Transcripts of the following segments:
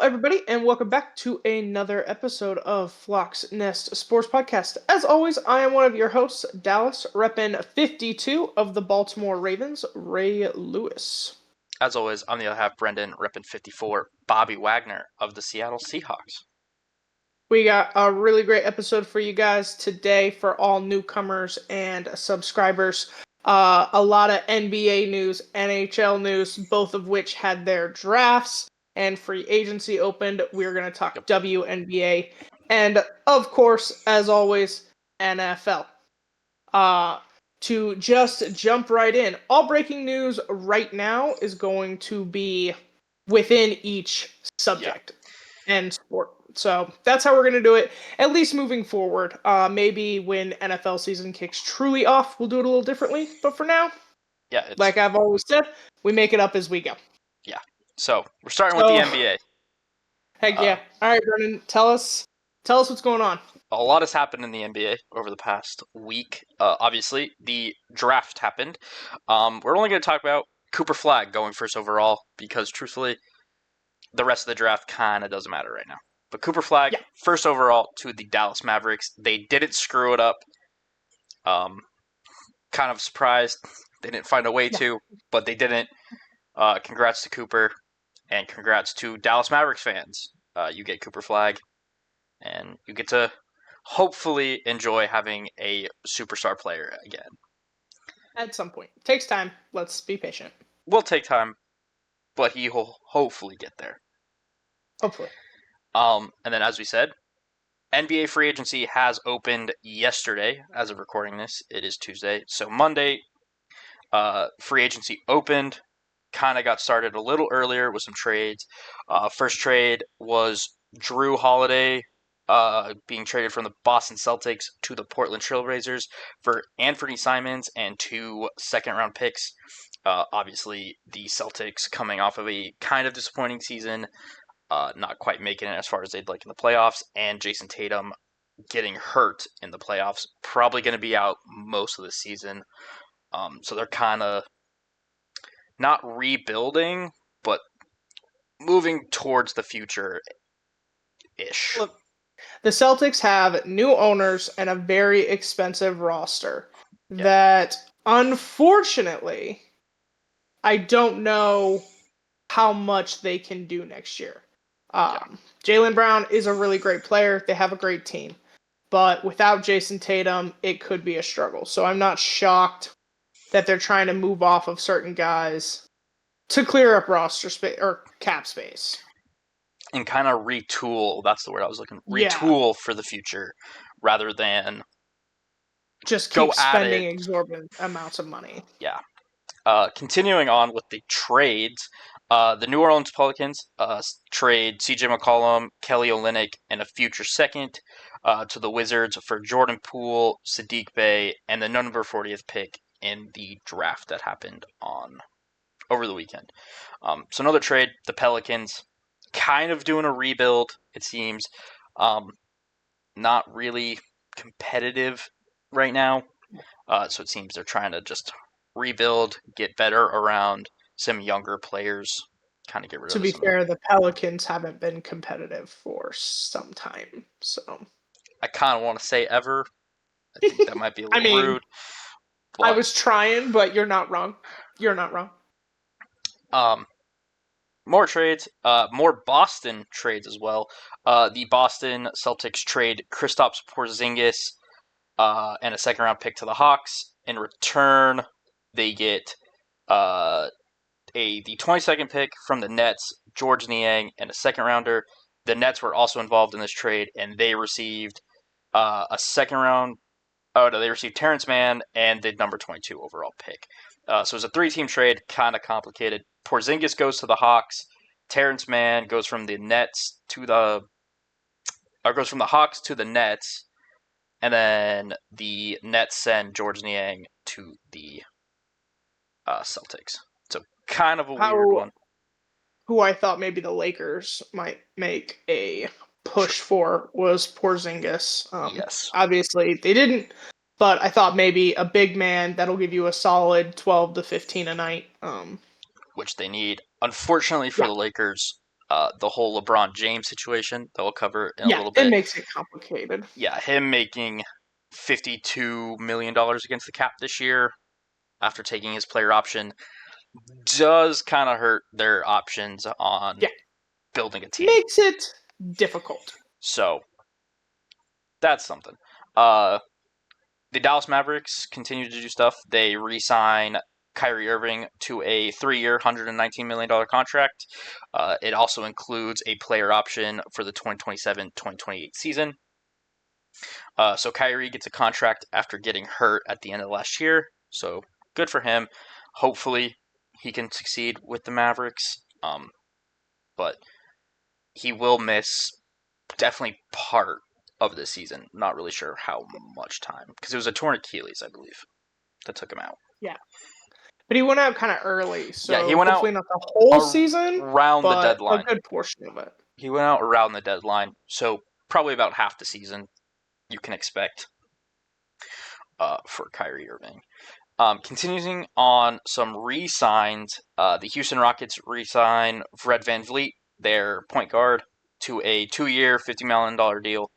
everybody, and welcome back to another episode of Flock's Nest Sports Podcast. As always, I am one of your hosts, Dallas, reppin' 52 of the Baltimore Ravens, Ray Lewis. As always, on the other half, Brendan, reppin' 54, Bobby Wagner of the Seattle Seahawks. We got a really great episode for you guys today for all newcomers and subscribers. A lot of NBA news, NHL news, both of which had their drafts and free agency opened. We're going to talk WNBA and, of course, as always, NFL. To just jump right in, all breaking news right now is going to be within each subject and sport. So that's how we're going to do it, at least moving forward. Maybe when NFL season kicks truly off, we'll do it a little differently. But for now, like I've always said, we make it up as we go. Yeah. So we're starting with the NBA. Heck yeah. All right, Brennan, tell us what's going on. A lot has happened in the NBA over the past week. Obviously, the draft happened. We're only going to talk about Cooper Flagg going first overall because, truthfully, the rest of the draft kind of doesn't matter right now. But Cooper Flagg, first overall to the Dallas Mavericks. They didn't screw it up. Kind of surprised. They didn't find a way to, but they didn't. Congrats to Cooper, and congrats to Dallas Mavericks fans. You get Cooper Flagg, and you get to hopefully enjoy having a superstar player again. At some point. Takes time. Let's be patient. Will take time, but he will hopefully get there. Hopefully. And then, as we said, NBA free agency has opened yesterday. As of recording this, it is Tuesday. So Monday, free agency opened. Kind of got started a little earlier with some trades. First trade was Drew Holiday being traded from the Boston Celtics to the Portland Trailblazers for Anthony Simons and 2 second-round picks. Obviously, the Celtics coming off of a kind of disappointing season. Not quite making it as far as they'd like in the playoffs, and Jason Tatum getting hurt in the playoffs, probably going to be out most of the season. So they're kind of not rebuilding, but moving towards the future-ish. Look, the Celtics have new owners and a very expensive roster that, unfortunately, I don't know how much they can do next year. Jaylen Brown is a really great player. They have a great team. But without Jason Tatum, it could be a struggle. So I'm not shocked that they're trying to move off of certain guys to clear up roster space or cap space. And kind of retool, that's the word I was looking for. Retool for the future rather than just keep spending exorbitant amounts of money. Yeah. Continuing on with the trades, the New Orleans Pelicans trade C.J. McCollum, Kelly Olynyk, and a future second to the Wizards for Jordan Poole, Sadiq Bey, and the number 40th pick in the draft that happened over the weekend. So another trade, the Pelicans kind of doing a rebuild, it seems. Not really competitive right now. So it seems they're trying to just rebuild, get better around some younger players, kind of get rid of. To be fair, the Pelicans haven't been competitive for some time, so I kind of want to say ever. I think that might be a little rude. I was trying, but you're not wrong. You're not wrong. More trades, more Boston trades as well. The Boston Celtics trade Kristaps Porzingis and a second-round pick to the Hawks. In return, they get the 22nd pick from the Nets, George Niang, and a second-rounder. The Nets were also involved in this trade, and they received a second-round. Oh, no, they received Terrence Mann and the number 22 overall pick. So it was a 3-team trade, kind of complicated. Porzingis goes to the Hawks. Terrence Mann goes from the Hawks to the Nets, and then the Nets send George Niang to the Celtics. So kind of a weird one. Who I thought maybe the Lakers might make a push for was Porzingis. Yes. Obviously, they didn't, but I thought maybe a big man that'll give you a solid 12 to 15 a night. Which they need. Unfortunately for the Lakers, the whole LeBron James situation that we'll cover in a Yeah, little it bit. makes it complicated. Yeah, him making $52 million against the cap this year after taking his player option does kind of hurt their options on Yeah. building a team. Makes it difficult. So that's something. The Dallas Mavericks continue to do stuff. They re-sign Kyrie Irving to a 3-year, $119 million contract. It also includes a player option for the 2027-2028 season. So Kyrie gets a contract after getting hurt at the end of last year. So good for him. Hopefully he can succeed with the Mavericks. But he will miss definitely part of the season. Not really sure how much time because it was a torn Achilles, I believe, that took him out. Yeah. But he went out kind of early, Yeah, he so went out hopefully not the whole season, around the but a deadline. good portion of it. He went out around the deadline, so probably about half the season you can expect for Kyrie Irving. Continuing on some re-signs, the Houston Rockets re-sign Fred VanVleet, their point guard, to a 2-year, $50 million deal.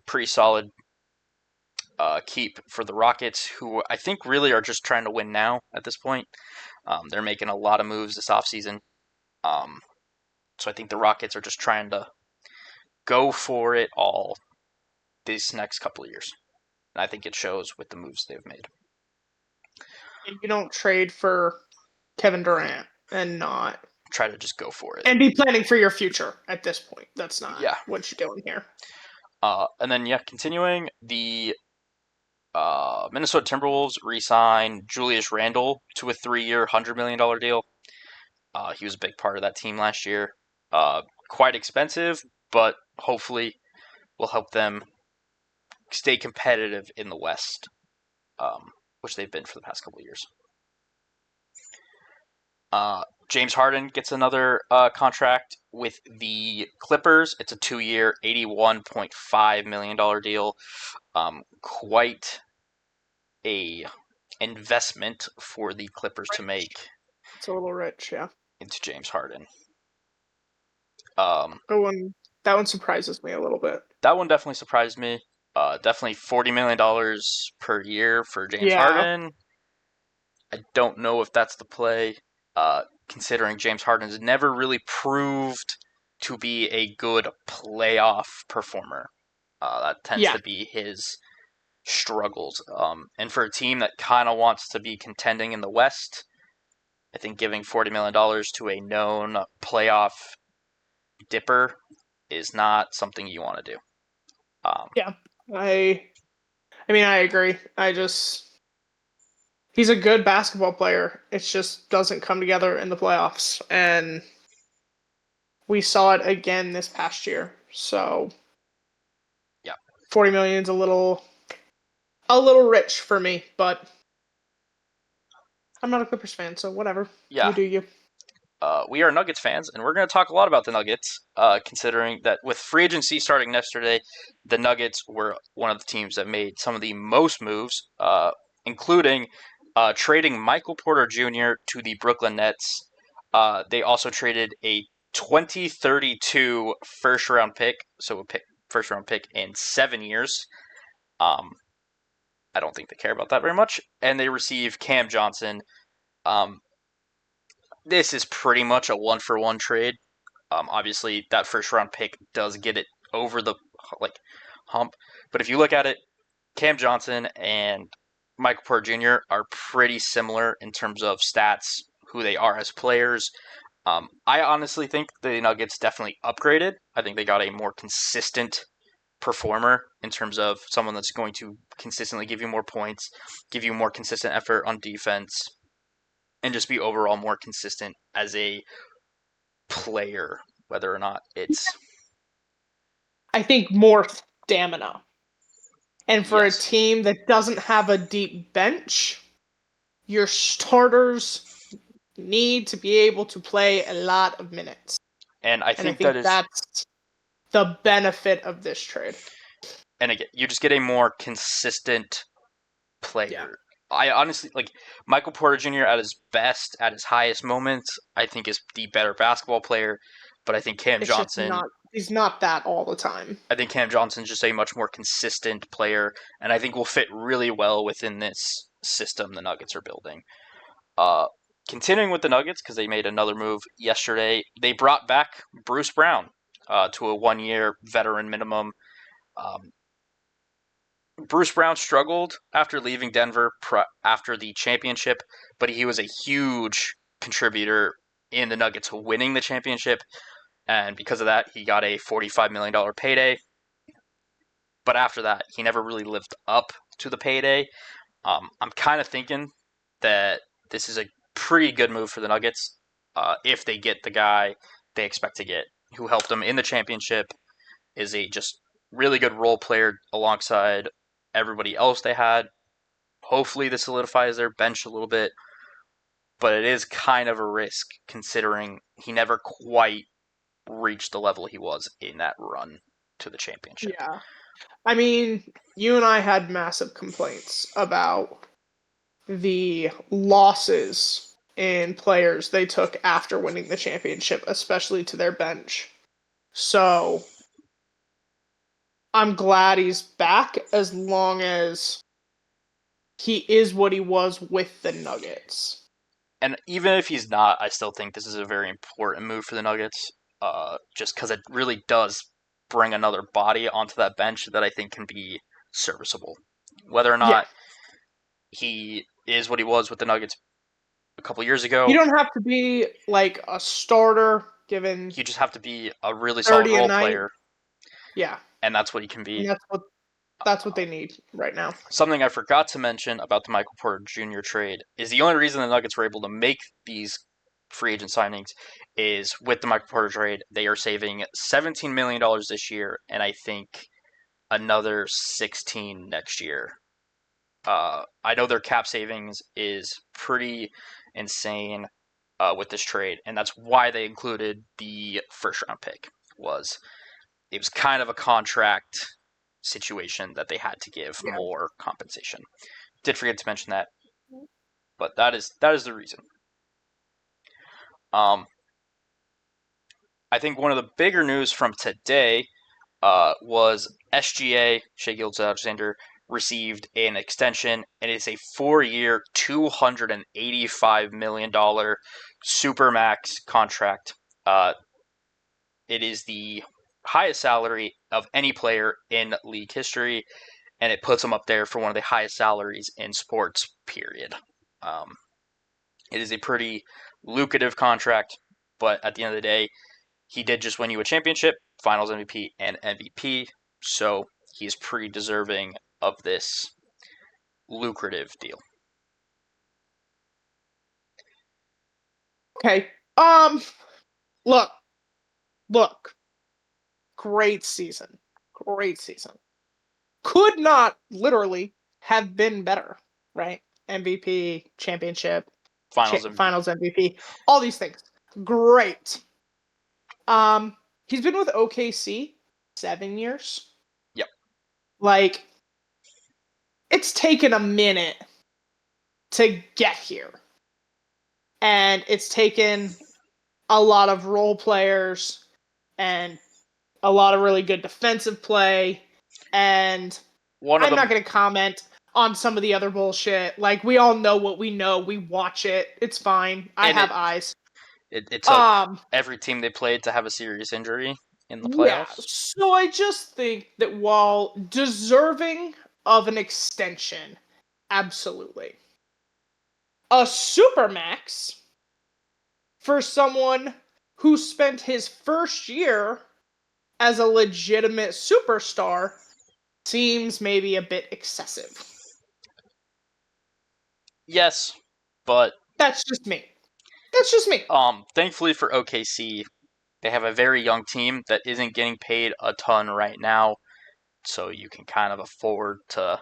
Pretty solid keep for the Rockets, who I think really are just trying to win now at this point. They're making a lot of moves this offseason. So I think the Rockets are just trying to go for it all these next couple of years. And I think it shows with the moves they've made. You don't trade for Kevin Durant and not Try to just go for it. and be planning for your future at this point. That's not what you're doing here. And then, continuing, the Minnesota Timberwolves re-sign Julius Randle to a 3-year, $100 million deal. He was a big part of that team last year. Quite expensive, but hopefully will help them stay competitive in the West, which they've been for the past couple of years. James Harden gets another contract with the Clippers. It's a 2-year, $81.5 million deal. Quite a investment for the Clippers to make. It's a little rich, yeah. Into James Harden. That one surprises me a little bit. That one definitely surprised me. Definitely $40 million per year for James Harden. I don't know if that's the play, considering James Harden has never really proved to be a good playoff performer. That tends to be his struggles. And for a team that kind of wants to be contending in the West, I think giving $40 million to a known playoff dipper is not something you want to do. I agree. He's a good basketball player. It just doesn't come together in the playoffs, and we saw it again this past year. So, yeah, $40 million is a little rich for me, but I'm not a Clippers fan, so whatever. Yeah. You do you. We are Nuggets fans, and we're going to talk a lot about the Nuggets, considering that with free agency starting yesterday, the Nuggets were one of the teams that made some of the most moves, including trading Michael Porter Jr. to the Brooklyn Nets. They also traded a 2032 first-round pick, so a first-round pick in 7 years. I don't think they care about that very much. And they received Cam Johnson. This is pretty much a one-for-one trade. Obviously, that first-round pick does get it over the hump. But if you look at it, Cam Johnson and Michael Porter Jr. are pretty similar in terms of stats, who they are as players. I honestly think the Nuggets definitely upgraded. I think they got a more consistent performer in terms of someone that's going to consistently give you more points, give you more consistent effort on defense, and just be overall more consistent as a player, whether or not it's... I think more stamina. And for a team that doesn't have a deep bench, your starters need to be able to play a lot of minutes. And I think that's the benefit of this trade. And again, you just get a more consistent player. Yeah. I honestly, Michael Porter Jr. at his best, at his highest moments, I think is the better basketball player. but I think Cam It's just Johnson. not. He's not that all the time. I think Cam Johnson's just a much more consistent player, and I think will fit really well within this system the Nuggets are building. Uh, Continuing with the Nuggets, because they made another move yesterday, they brought back Bruce Brown to a 1-year veteran minimum. Um, Bruce Brown struggled after leaving Denver after the championship, but he was a huge contributor in the Nuggets winning the championship, and because of that, he got a $45 million payday. But after that, he never really lived up to the payday. I'm kind of thinking that this is a pretty good move for the Nuggets if they get the guy they expect to get, who helped them in the championship, is a just really good role player alongside everybody else they had. Hopefully, this solidifies their bench a little bit, but it is kind of a risk considering he never quite reached the level he was in that run to the championship. Yeah. I mean, you and I had massive complaints about the losses in players they took after winning the championship, especially to their bench. So I'm glad he's back as long as he is what he was with the Nuggets. And even if he's not, I still think this is a very important move for the Nuggets, just because it really does bring another body onto that bench that I think can be serviceable. Whether or Yeah. not he is what he was with the Nuggets a couple years ago, You don't have to be like a starter given you just have to be a really solid 30 a role night. player, Yeah. and that's what he can And be. that's what they need right now. Something I forgot to mention about the Michael Porter Jr. trade is the only reason the Nuggets were able to make these free agent signings is with the Michael Porter trade. They are saving $17 million this year, and I think another 16 next year. I know their cap savings is pretty insane with this trade, and that's why they included the first round pick. It was kind of a contract situation that they had to give Yeah. more compensation. Did forget to mention that, but that is the reason. I think one of the bigger news from today was SGA, Shai Gilgeous-Alexander, received an extension, and it's a 4-year, $285 million supermax contract. It is the highest salary of any player in league history, and it puts him up there for one of the highest salaries in sports, period. It is a pretty lucrative contract, but at the end of the day, he did just win you a championship, Finals MVP, and MVP, so he's pretty deserving of this lucrative deal. Okay. Look. Great season. Great season. Could not literally have been better, right? MVP, championship, Finals MVP. finals MVP, all these things. Great. He's been with OKC 7 years. Yep. Like, it's taken a minute to get here. And it's taken a lot of role players and a lot of really good defensive play. And I'm not going to comment on some of the other bullshit. Like, we all know what we know. We watch it. It's fine. I have eyes. It took every team they played to have a serious injury in the playoffs. Yeah, so I just think that while deserving of an extension, absolutely. A supermax for someone who spent his first year as a legitimate superstar seems maybe a bit excessive. Yes, but that's just me. Thankfully for OKC, they have a very young team that isn't getting paid a ton right now, so you can kind of afford to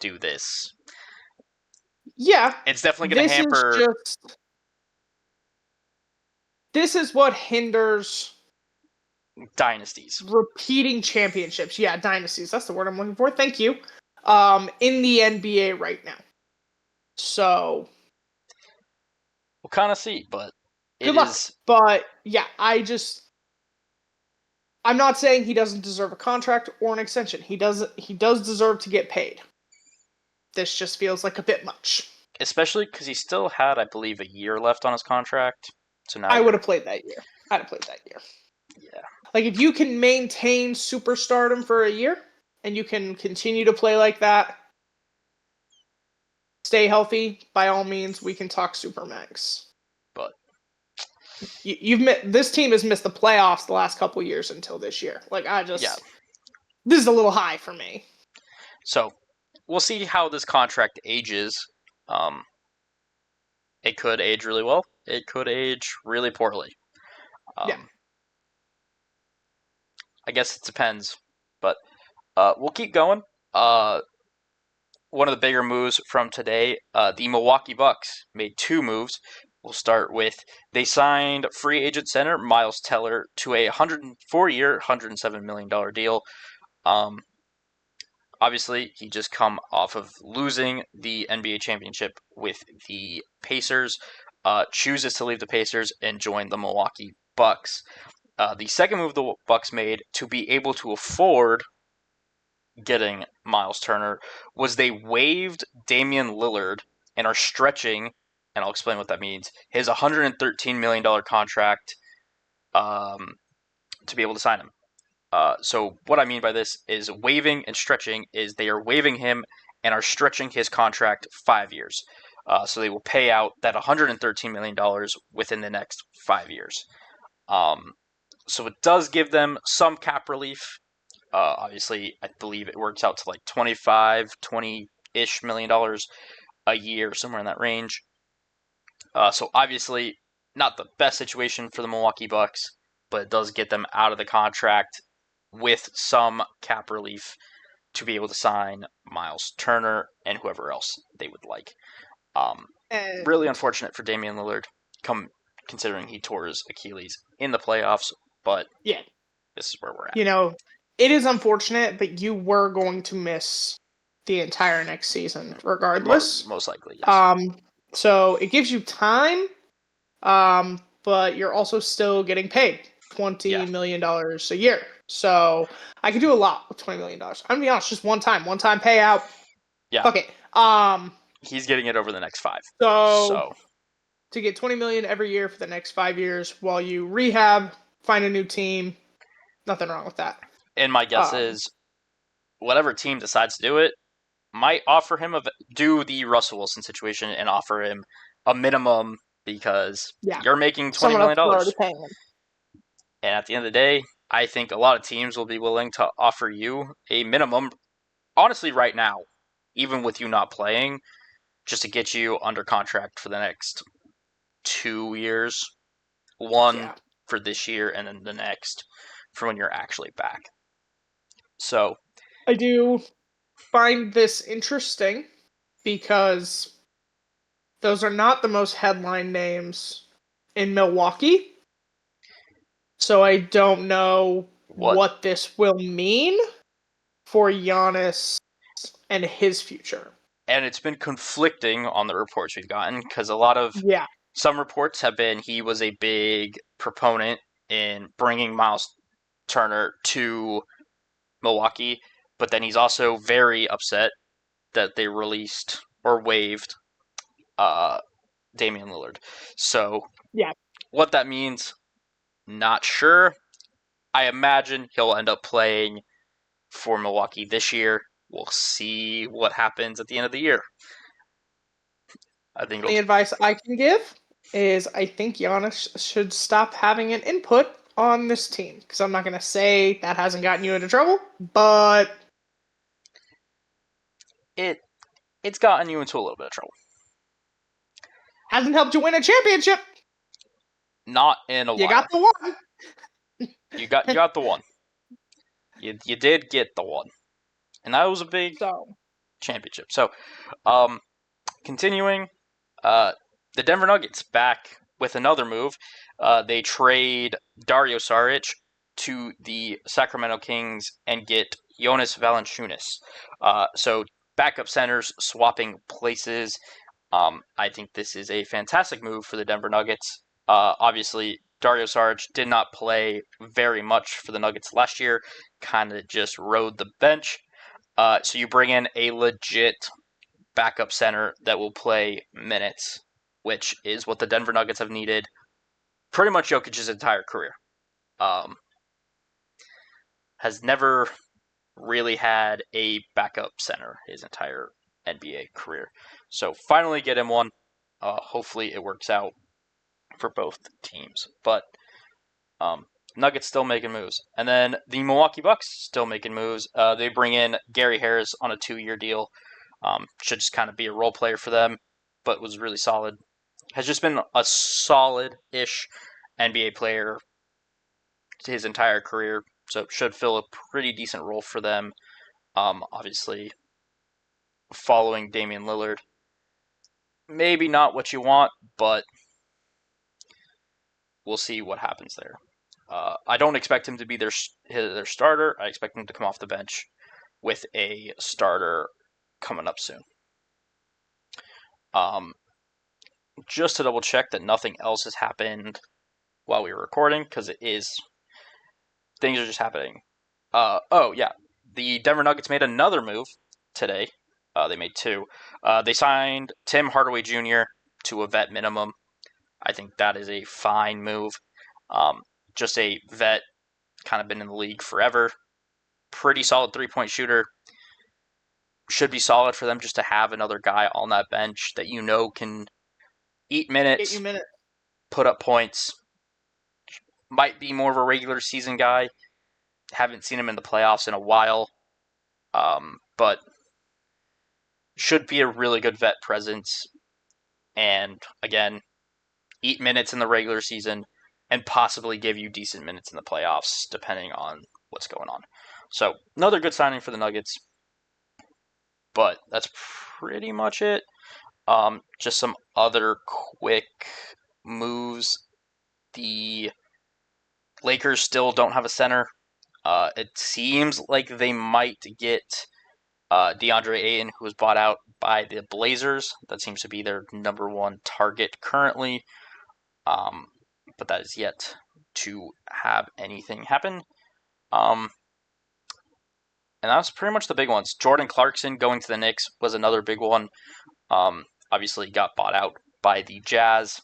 do this. Yeah. It's definitely going to hamper. This is what hinders dynasties. Repeating championships. Yeah, dynasties. That's the word I'm looking for. Thank you. In the NBA right now. So we'll kind of see, but Good luck. But yeah, I'm not saying he doesn't deserve a contract or an extension. He does deserve to get paid. This just feels like a bit much. Especially because he still had, I believe, a year left on his contract. So now I would have played that year. Yeah. Like, if you can maintain superstardom for a year and you can continue to play like that, stay healthy, by all means, we can talk Supermax. But this team has missed the playoffs the last couple years until this year. Like, yeah. This is a little high for me. So we'll see how this contract ages. It could age really well. It could age really poorly. Yeah. I guess it depends. But we'll keep going. One of the bigger moves from today, the Milwaukee Bucks made two moves. We'll start with they signed free agent center Miles Teller to a 104-year, $107 million deal. Obviously, he just come off of losing the NBA championship with the Pacers, chooses to leave the Pacers and join the Milwaukee Bucks. The second move the Bucks made to be able to afford getting Miles Turner was they waived Damian Lillard and are stretching, and I'll explain what that means, his $113 million contract to be able to sign him. So what I mean by this is waiving and stretching is they are waiving him and are stretching his contract 5 years. So they will pay out that $113 million within the next 5 years. So it does give them some cap relief. Obviously, I believe it works out to like 20-ish million dollars a year, somewhere in that range. So obviously, not the best situation for the Milwaukee Bucks, but it does get them out of the contract with some cap relief to be able to sign Miles Turner and whoever else they would like. Really unfortunate for Damian Lillard, considering he tore his Achilles in the playoffs, but yeah, this is where we're at. You know, it is unfortunate, but you were going to miss the entire next season regardless. Most likely, yes. So it gives you time, but you're also still getting paid $20 million a year. So I could do a lot with $20 million. I'm gonna be honest, just one time payout. Yeah. Fuck it. He's getting it over the next 5. So to get $20 million every year for the next 5 years while you rehab, find a new team, nothing wrong with that. And my guess is whatever team decides to do it might offer him do the Russell Wilson situation and offer him a minimum because you're making $20 million. And at the end of the day, I think a lot of teams will be willing to offer you a minimum, honestly, right now, even with you not playing, just to get you under contract for the next 2 years. One for this year and then the next for when you're actually back. So I do find this interesting because those are not the most headline names in Milwaukee. So I don't know what this will mean for Giannis and his future. And it's been conflicting on the reports we've gotten because a lot of some reports have been he was a big proponent in bringing Miles Turner to Milwaukee, but then he's also very upset that they released or waived Damian Lillard. So what that means, not sure. I imagine he'll end up playing for Milwaukee this year. We'll see what happens at the end of the year. I think the advice I can give is I think Giannis should stop having an input on this team because I'm not going to say that hasn't gotten you into trouble, but it's gotten you into a little bit of trouble. Hasn't helped you win a championship. Not in a while. You got the one. You got the one. You did get the one, and that was a big championship. So, continuing, the Denver Nuggets back with another move. They trade Dario Saric to the Sacramento Kings and get Jonas Valanciunas. So backup centers swapping places. I think this is a fantastic move for the Denver Nuggets. Obviously, Dario Saric did not play very much for the Nuggets last year, kind of just rode the bench. So you bring in a legit backup center that will play minutes, which is what the Denver Nuggets have needed pretty much Jokic's entire career. Has never really had a backup center his entire NBA career. So finally get him one. Hopefully it works out for both teams. But Nuggets still making moves. And then the Milwaukee Bucks still making moves. They bring in Gary Harris on a 2-year deal. Should just kind of be a role player for them, but was really solid. Has just been a solid-ish NBA player his entire career, so should fill a pretty decent role for them. Obviously, following Damian Lillard, maybe not what you want, but we'll see what happens there. I don't expect him to be their starter. I expect him to come off the bench with a starter coming up soon. Just to double check that nothing else has happened while we were recording, because things are just happening. The Denver Nuggets made another move today. They made two. They signed Tim Hardaway Jr. to a vet minimum. I think that is a fine move. Just a vet, kind of been in the league forever. Pretty solid three-point shooter. Should be solid for them just to have another guy on that bench that you know can eat minutes, put up points. Might be more of a regular season guy. Haven't seen him in the playoffs in a while. But should be a really good vet presence. And again, eat minutes in the regular season and possibly give you decent minutes in the playoffs, depending on what's going on. So, another good signing for the Nuggets. But that's pretty much it. Just some other quick moves. The Lakers still don't have a center. It seems like they might get DeAndre Ayton, who was bought out by the Blazers. That seems to be their number one target currently. But that is yet to have anything happen. And that's pretty much the big ones. Jordan Clarkson going to the Knicks was another big one. Obviously got bought out by the Jazz.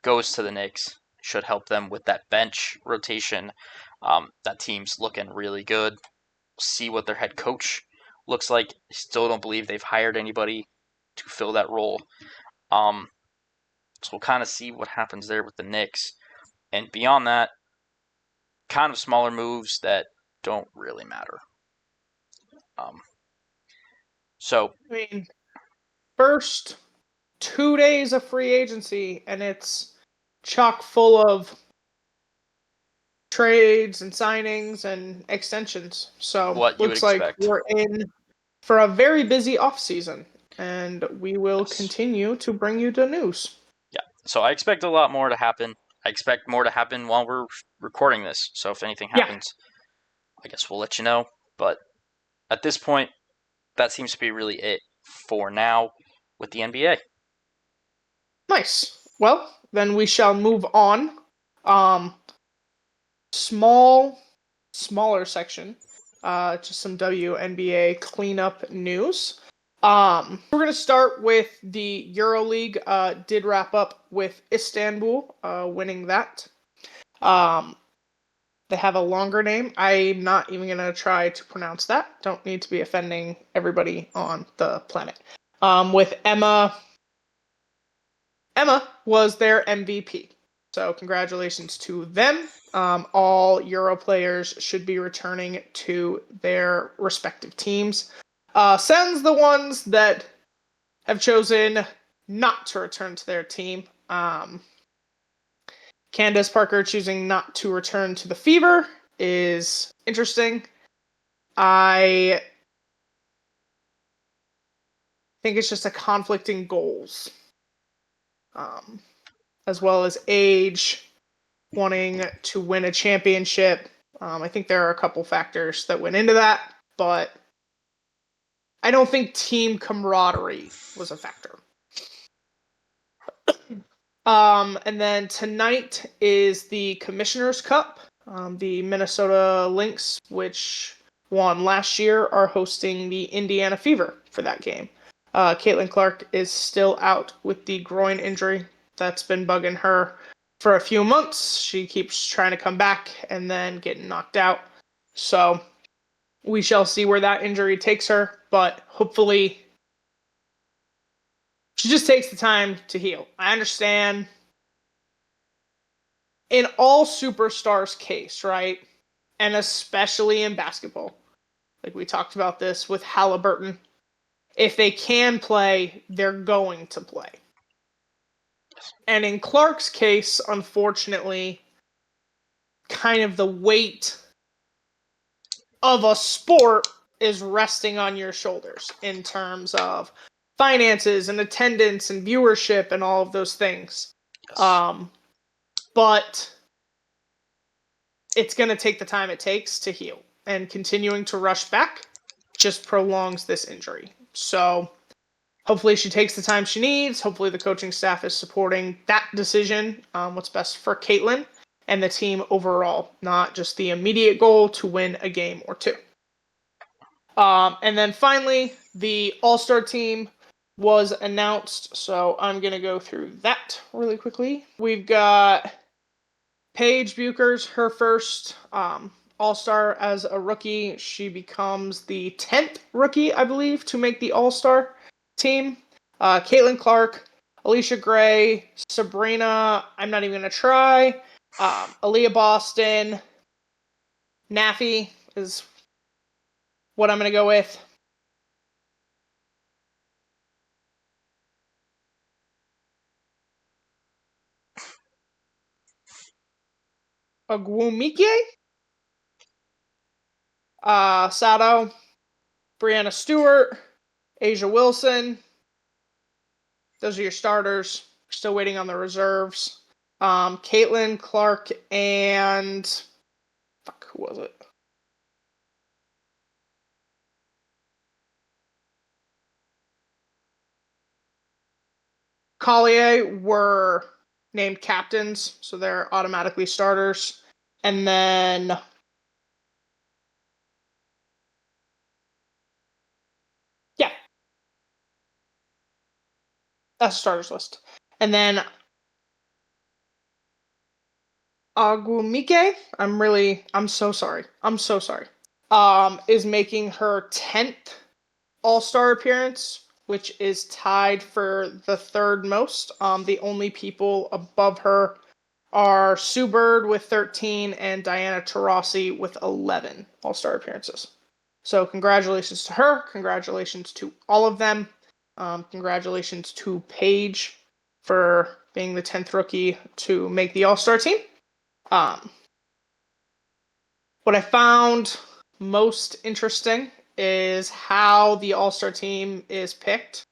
Goes to the Knicks. Should help them with that bench rotation. That team's looking really good. See what their head coach looks like. Still don't believe they've hired anybody to fill that role. So we'll kind of see what happens there with the Knicks. And beyond that, kind of smaller moves that don't really matter. First 2 days of free agency, and it's chock full of trades and signings and extensions. So looks like we're in for a very busy offseason, and we will continue to bring you the news. Yeah, so I expect a lot more to happen. I expect more to happen while we're recording this. So if anything happens, I guess we'll let you know. But at this point, that seems to be really it for now with the NBA. Nice. Well, then we shall move on. Smaller section. Just some WNBA cleanup news. We're going to start with the EuroLeague. Did wrap up with Istanbul winning that. They have a longer name. I'm not even going to try to pronounce that. Don't need to be offending everybody on the planet. With Emma was their MVP. So congratulations to them. All Euro players should be returning to their respective teams. Sans the ones that have chosen not to return to their team. Candace Parker choosing not to return to the Fever is interesting. I think it's just a conflicting goals. As well as age, wanting to win a championship. I think there are a couple factors that went into that, but I don't think team camaraderie was a factor. And then tonight is the Commissioner's Cup. The Minnesota Lynx, which won last year, are hosting the Indiana Fever for that game. Caitlin Clark is still out with the groin injury that's been bugging her for a few months. She keeps trying to come back and then getting knocked out. So we shall see where that injury takes her, but hopefully she just takes the time to heal. I understand in all superstars' case, right? And especially in basketball, like we talked about this with Halliburton, if they can play, they're going to play. And in Clark's case, unfortunately, kind of the weight of a sport is resting on your shoulders in terms of finances and attendance and viewership and all of those things. Yes. But it's going to take the time it takes to heal. And continuing to rush back just prolongs this injury. So hopefully she takes the time she needs. Hopefully the coaching staff is supporting that decision, what's best for Caitlin and the team overall, not just the immediate goal to win a game or two. And then finally, the All-Star team was announced, so I'm going to go through that really quickly. We've got Paige Buchers, her first All-Star as a rookie. She becomes the 10th rookie, I believe, to make the All-Star team. Caitlin Clark, Alicia Gray, Sabrina, I'm not even going to try. Aaliyah Boston, Naffy is what I'm going to go with. Agwumike, Sato, Brianna Stewart, Asia Wilson. Those are your starters. Still waiting on the reserves. Caitlin Clark and who was it? Collier were named captains, so they're automatically starters. And then yeah, that's the starters list. And then Agumike, I'm so sorry. Is making her 10th All-Star appearance, which is tied for the third most. The only people above her are Sue Bird with 13 and Diana Taurasi with 11 All-Star appearances. So congratulations to her. Congratulations to all of them. Congratulations to Paige for being the 10th rookie to make the All-Star team. What I found most interesting is how the All-Star team is picked.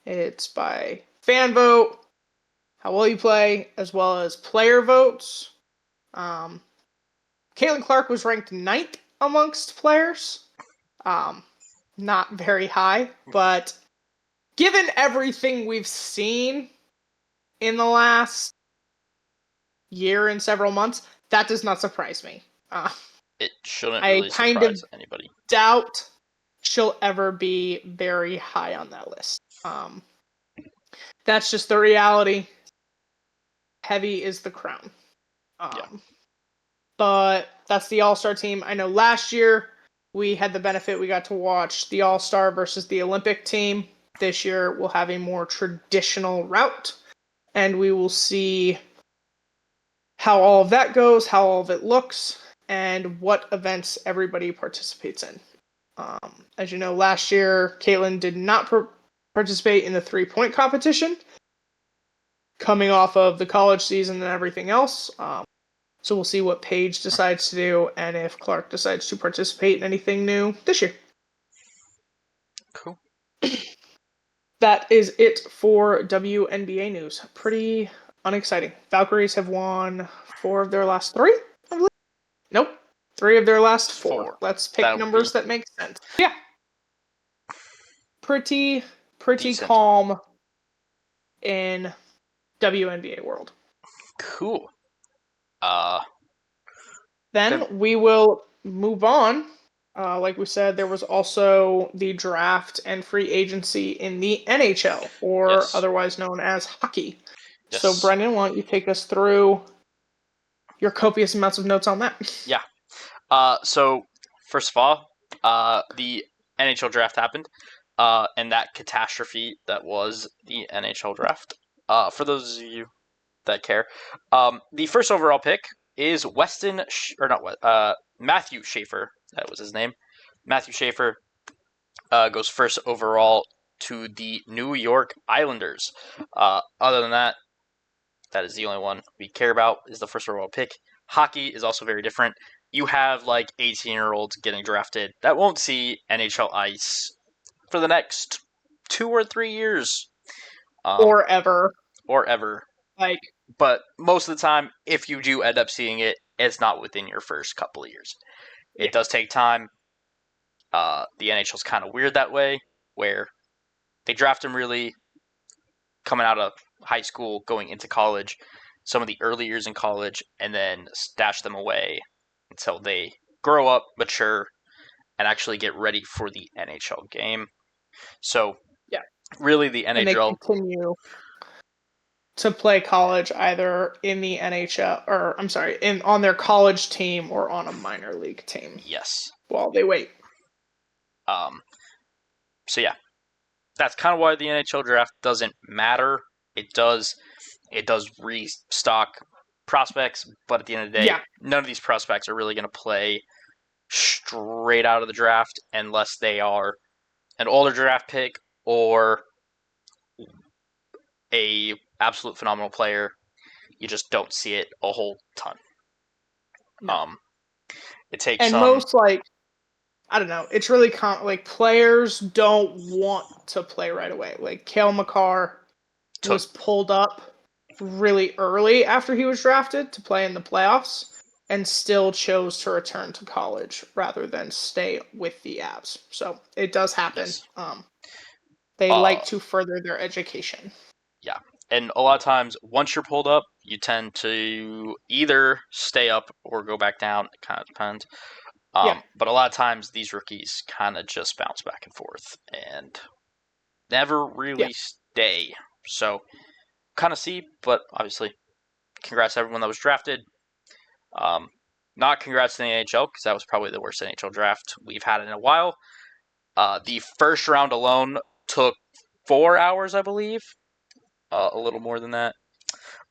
It's by fan vote, how well you play, as well as player votes. Caitlin Clark was ranked 9th amongst players. Not very high, but given everything we've seen in the last year and several months, that does not surprise me. It shouldn't really surprise anybody. Doubt she'll ever be very high on that list. That's just the reality. Heavy is the crown. But that's the All-Star team. I know last year we had the benefit, we got to watch the All-Star versus the Olympic team. This year we'll have a more traditional route, and we will see how all of that goes, how all of it looks, and what events everybody participates in. As you know, last year, Caitlin did not participate in the three-point competition, coming off of the college season and everything else. So we'll see what Paige decides to do, and if Clark decides to participate in anything new this year. Cool. That is it for WNBA news. Pretty unexciting. Valkyries have won 4 of their last 3, I believe. Nope. 3 of their last 4. Let's pick numbers that make sense. Yeah. Pretty decent. Calm in WNBA world. Cool. Good. Then we will move on. Like we said, there was also the draft and free agency in the NHL, or Yes. otherwise known as hockey. So, Yes. Brendan, why don't you take us through your copious amounts of notes on that? Yeah. So first of all, the NHL draft happened, and that catastrophe that was the NHL draft. For those of you that care, the first overall pick is Matthew Schaefer. That was his name. Matthew Schaefer goes first overall to the New York Islanders. Other than that, that is the only one we care about, is the first overall pick. Hockey is also very different. You have like 18-year-olds getting drafted that won't see NHL ice for the next 2 or 3 years, Or ever. or ever. Like, But most of the time, if you do end up seeing it, it's not within your first couple of years. yeah. It does take time. The NHL's kind of weird that way, where they draft them really coming out of high school, going into college, some of the early years in college, and then stash them away until they grow up, mature, and actually get ready for the NHL game. So, Yeah. really, the And they NHL, continue to play college either in the NHL, or I'm sorry, on their college team or on a minor league team yes. while they wait. Um, so yeah, that's kind of why the NHL draft doesn't matter. It does restock prospects, but at the end of the day, Yeah. none of these prospects are really going to play straight out of the draft unless they are an older draft pick or a absolute phenomenal player. You just don't see it a whole ton. No. It takes And some. most, like, I don't know, it's really like players don't want to play right away. Like Cale Makar Took was pulled up really early after he was drafted to play in the playoffs and still chose to return to college rather than stay with the Avs. So it does happen. yes, They uh, like to further their education. yeah, and a lot of times once you're pulled up, you tend to either stay up or go back down. It kind of depends. Yeah. But a lot of times these rookies kind of just bounce back and forth and never Yeah. really stay. So kind of see, but obviously, congrats to everyone that was drafted. Um, Not congrats to the NHL because that was probably the worst NHL draft we've had in a while. The first round alone took 4 hours, I believe, a little more than that.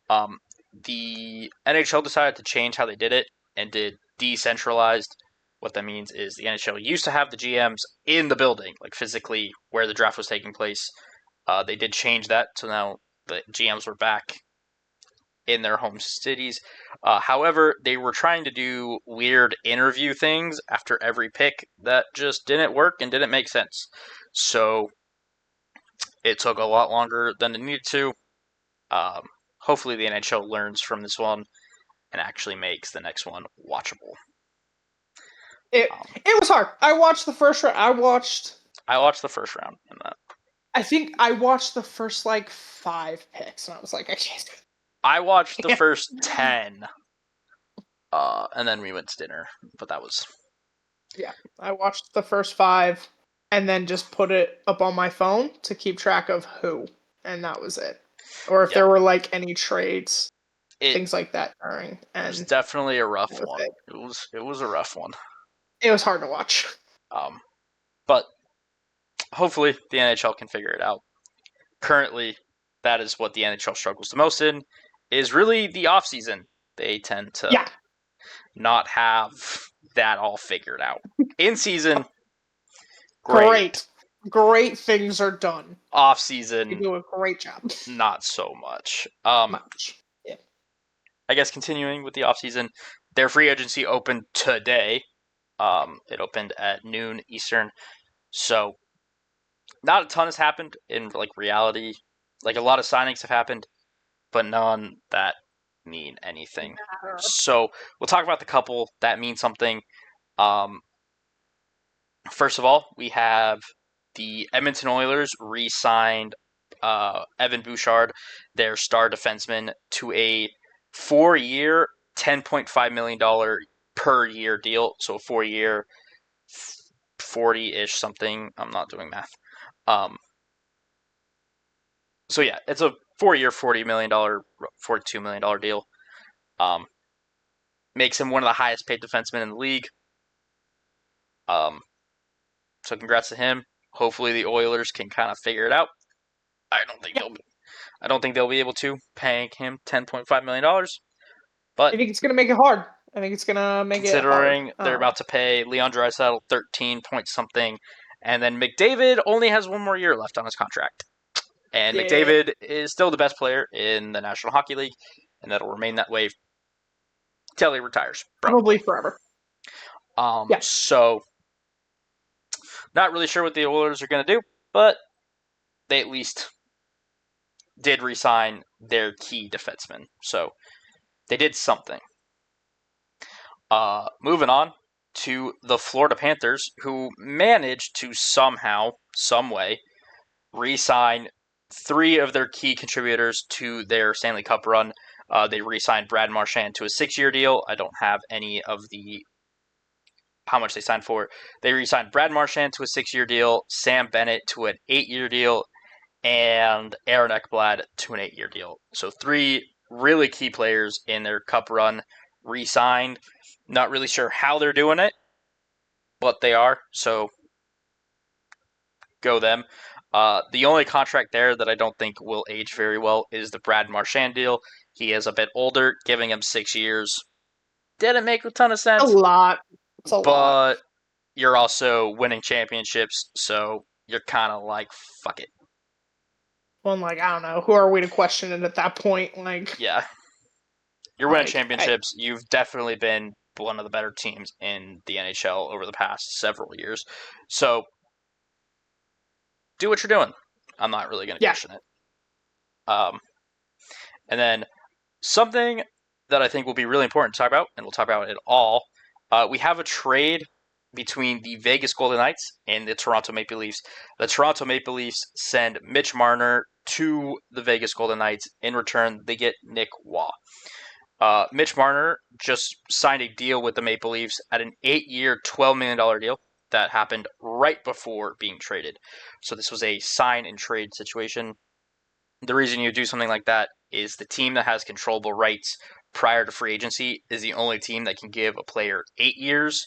Um, the NHL decided to change how they did it and did decentralized. What that means is the NHL used to have the GMs in the building, like physically where the draft was taking place. They did change that, so now the GMs were back in their home cities. However, they were trying to do weird interview things after every pick that just didn't work and didn't make sense. So it took a lot longer than it needed to. Um, Hopefully, the NHL learns from this one and actually makes the next one watchable. It Um, it was hard. I watched the first round. I watched the first round and that. I think I watched the first like 5 picks and I was like, I can't. I watched the first 10, and then we went to dinner. But that was Yeah, I watched the first 5 and then just put it up on my phone to keep track of who, and that was it. Or if yeah. there were like any trades, It things like that during, was and definitely a rough that was one. it. It was a rough one. It was hard to watch. But hopefully the NHL can figure it out. Currently, that is what the NHL struggles the most in, is really the offseason. They tend to Yeah, not have that all figured out. In season, great. great things are done. Off They season, do a great job. not so much. Much. Yeah. I guess continuing with the off season, their free agency opened today. It opened at noon Eastern, so not a ton has happened in like reality. Like a lot of signings have happened, but none that mean anything. So we'll talk about the couple that mean something. Um, First of all, we have the Edmonton Oilers re-signed Evan Bouchard, their star defenseman, to a 4-year, $10.5 million per year deal. So a 4-year, 40-ish something. I'm not doing math. So yeah, it's a 4-year, $40 million, $42 million deal. Makes him one of the highest paid defensemen in the league. So congrats to him. Hopefully the Oilers can kind of figure it out. I don't think they'll be able to, paying him $10.5 million. But I think it's going to make it hard. I think it's going to make it hard. Considering they're about to pay Leon Draisaitl 13 point something, and then McDavid only has one more year left on his contract. And McDavid is still the best player in the National Hockey League, and that'll remain that way till he retires. Probably forever. So, not really sure what the Oilers are going to do, but they at least did re-sign their key defenseman. So, they did something. Moving on to the Florida Panthers, who managed to somehow, some way, re-sign 3 of their key contributors to their Stanley Cup run. They re-signed Brad Marchand to a 6-year deal. I don't have any of how much they signed for. They re-signed Brad Marchand to a 6-year deal, Sam Bennett to an 8-year deal, and Aaron Ekblad to an 8-year deal. So 3 really key players in their Cup run re-signed. Not really sure how they're doing it, but they are. So go them. The only contract there that I don't think will age very well is the Brad Marchand deal. He is a bit older, giving him 6 years. Didn't make a ton of sense. A lot. It's a lot. But you're also winning championships, so you're kind of like, fuck it. Well, I don't know. Who are we to question it at that point? Yeah. You're winning championships. You've definitely been one of the better teams in the NHL over the past several years. So, do what you're doing. I'm not really going to question it. And then, something that I think will be really important to talk about, and we'll talk about it all, we have a trade between the Vegas Golden Knights and the Toronto Maple Leafs. The Toronto Maple Leafs send Mitch Marner to the Vegas Golden Knights. In return, they get Nick Waugh. Mitch Marner just signed a deal with the Maple Leafs at an 8-year, $12 million deal that happened right before being traded. So this was a sign and trade situation. The reason you do something like that is the team that has controllable rights prior to free agency is the only team that can give a player 8 years.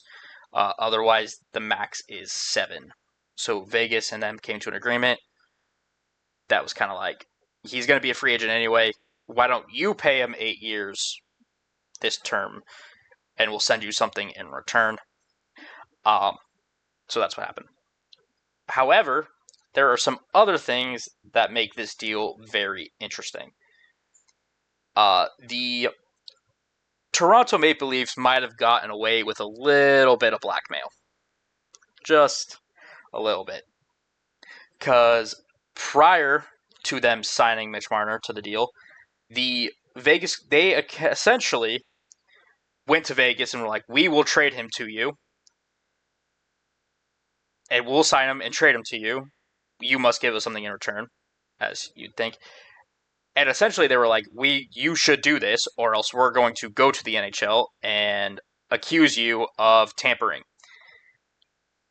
Otherwise, the max is 7. So Vegas and them came to an agreement. That was kind of like, he's going to be a free agent anyway. Why don't you pay him 8 years this term, and we'll send you something in return. So that's what happened. However, there are some other things that make this deal very interesting. The Toronto Maple Leafs might have gotten away with a little bit of blackmail. Just a little bit. Because prior to them signing Mitch Marner to the deal, they essentially went to Vegas and were like, we will trade him to you, and we'll sign him and trade him to you. You must give us something in return, as you'd think. And essentially they were like, you should do this, or else we're going to go to the NHL and accuse you of tampering.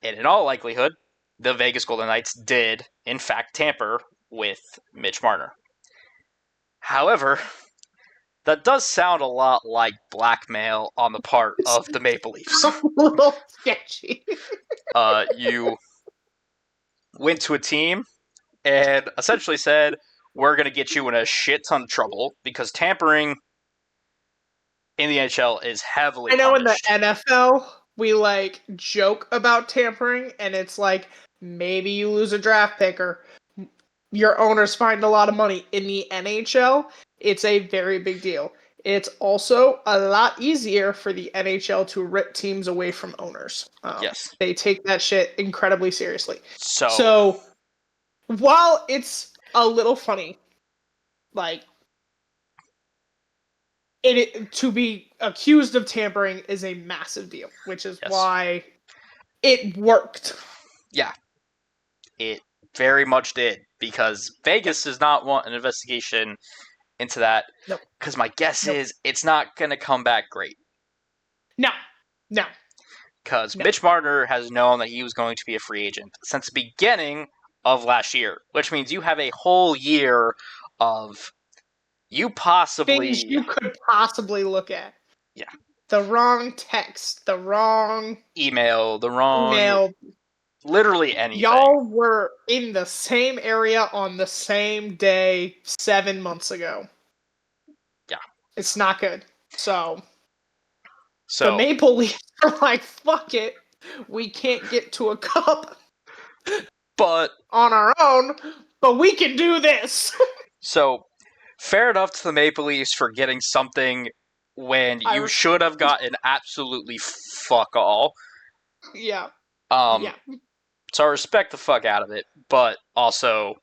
And in all likelihood, the Vegas Golden Knights did, in fact, tamper with Mitch Marner. However, that does sound a lot like blackmail on the part of the Maple Leafs. A little sketchy. You went to a team and essentially said, we're going to get you in a shit ton of trouble because tampering in the NHL is heavily punished. In the NFL, we joke about tampering, and it's like, maybe you lose a draft pick or your owners find a lot of money. In the NHL, it's a very big deal. It's also a lot easier for the NHL to rip teams away from owners. Yes. They take that shit incredibly seriously. So while it's a little funny, to be accused of tampering is a massive deal, which is why it worked. Yeah. It very much did, because Vegas does not want an investigation into that. Nope. Because my guess is it's not going to come back great. No. No. Because No. Mitch Marner has known that he was going to be a free agent since the beginning of last year, which means you have a whole year of you possibly Things you could possibly look at. Yeah. The wrong text, the wrong email, the wrong email. literally anything. Y'all were in the same area on the same day 7 months ago. Yeah. It's not good. So the Maple Leafs are like, fuck it. We can't get to a cup but on our own, but we can do this. So, fair enough to the Maple Leafs for getting something when you should have gotten absolutely fuck all. Yeah. Yeah. So I respect the fuck out of it, but also...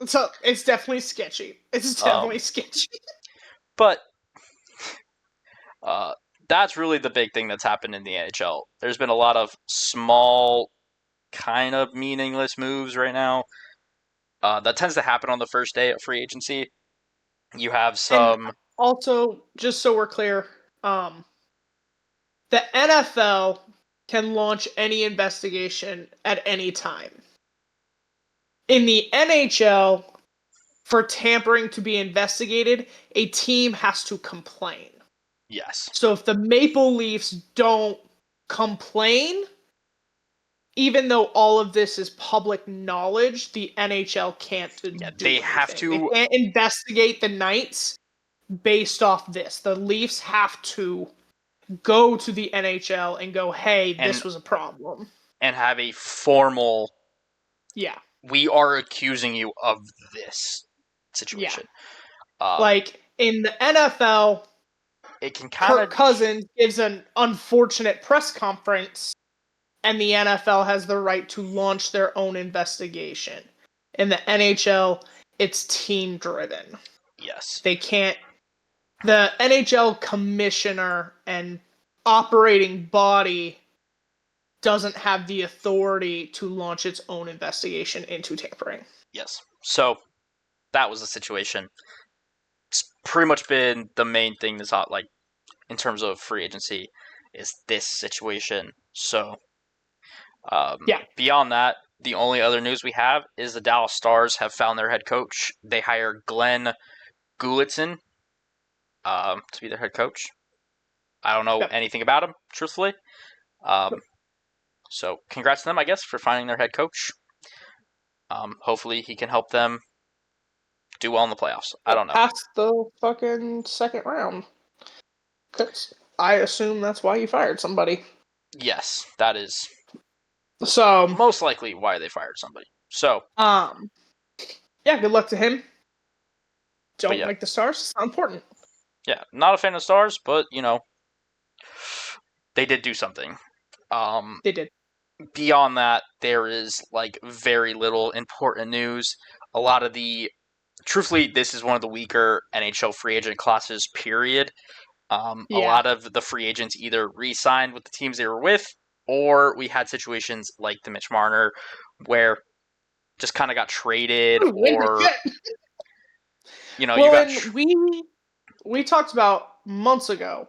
So, it's definitely sketchy. It's definitely sketchy. But that's really the big thing that's happened in the NHL. There's been a lot of small, kind of meaningless moves right now. That tends to happen on the first day of free agency. You have some... And also, just so we're clear, the NFL can launch any investigation at any time. In the NHL, for tampering to be investigated, a team has to complain. Yes. So if the Maple Leafs don't complain, even though all of this is public knowledge, the NHL can't do anything. Have to... They can't investigate the Knights based off this. The Leafs have to go to the NHL and go, hey, this was a problem. And have a formal... Yeah. We are accusing you of this situation. Yeah. Like, in the NFL, it can kind Kirk Cousins gives an unfortunate press conference, and the NFL has the right to launch their own investigation. In the NHL, it's team-driven. Yes. They can't... The NHL commissioner and operating body doesn't have the authority to launch its own investigation into tampering. Yes. So, that was the situation. It's pretty much been the main thing that's hot, like, in terms of free agency, is this situation. So, beyond that, the only other news we have is the Dallas Stars have found their head coach. They hired Glenn Gulutzan to be their head coach. I don't know anything about him, truthfully. So, congrats to them, I guess, for finding their head coach. Hopefully, he can help them do well in the playoffs. I don't know. Past the fucking second round. Because I assume that's why you fired somebody. Yes, that is so most likely why they fired somebody. So, yeah, good luck to him. Don't like the Stars. It's not important. Yeah, not a fan of Stars, but, you know, they did do something. They did. Beyond that, there is, like, very little important news. A lot of the... Truthfully, this is one of the weaker NHL free agent classes, period. A lot of the free agents either re-signed with the teams they were with, or we had situations like the Mitch Marner, where just kind of got traded, or... You know, we talked about months ago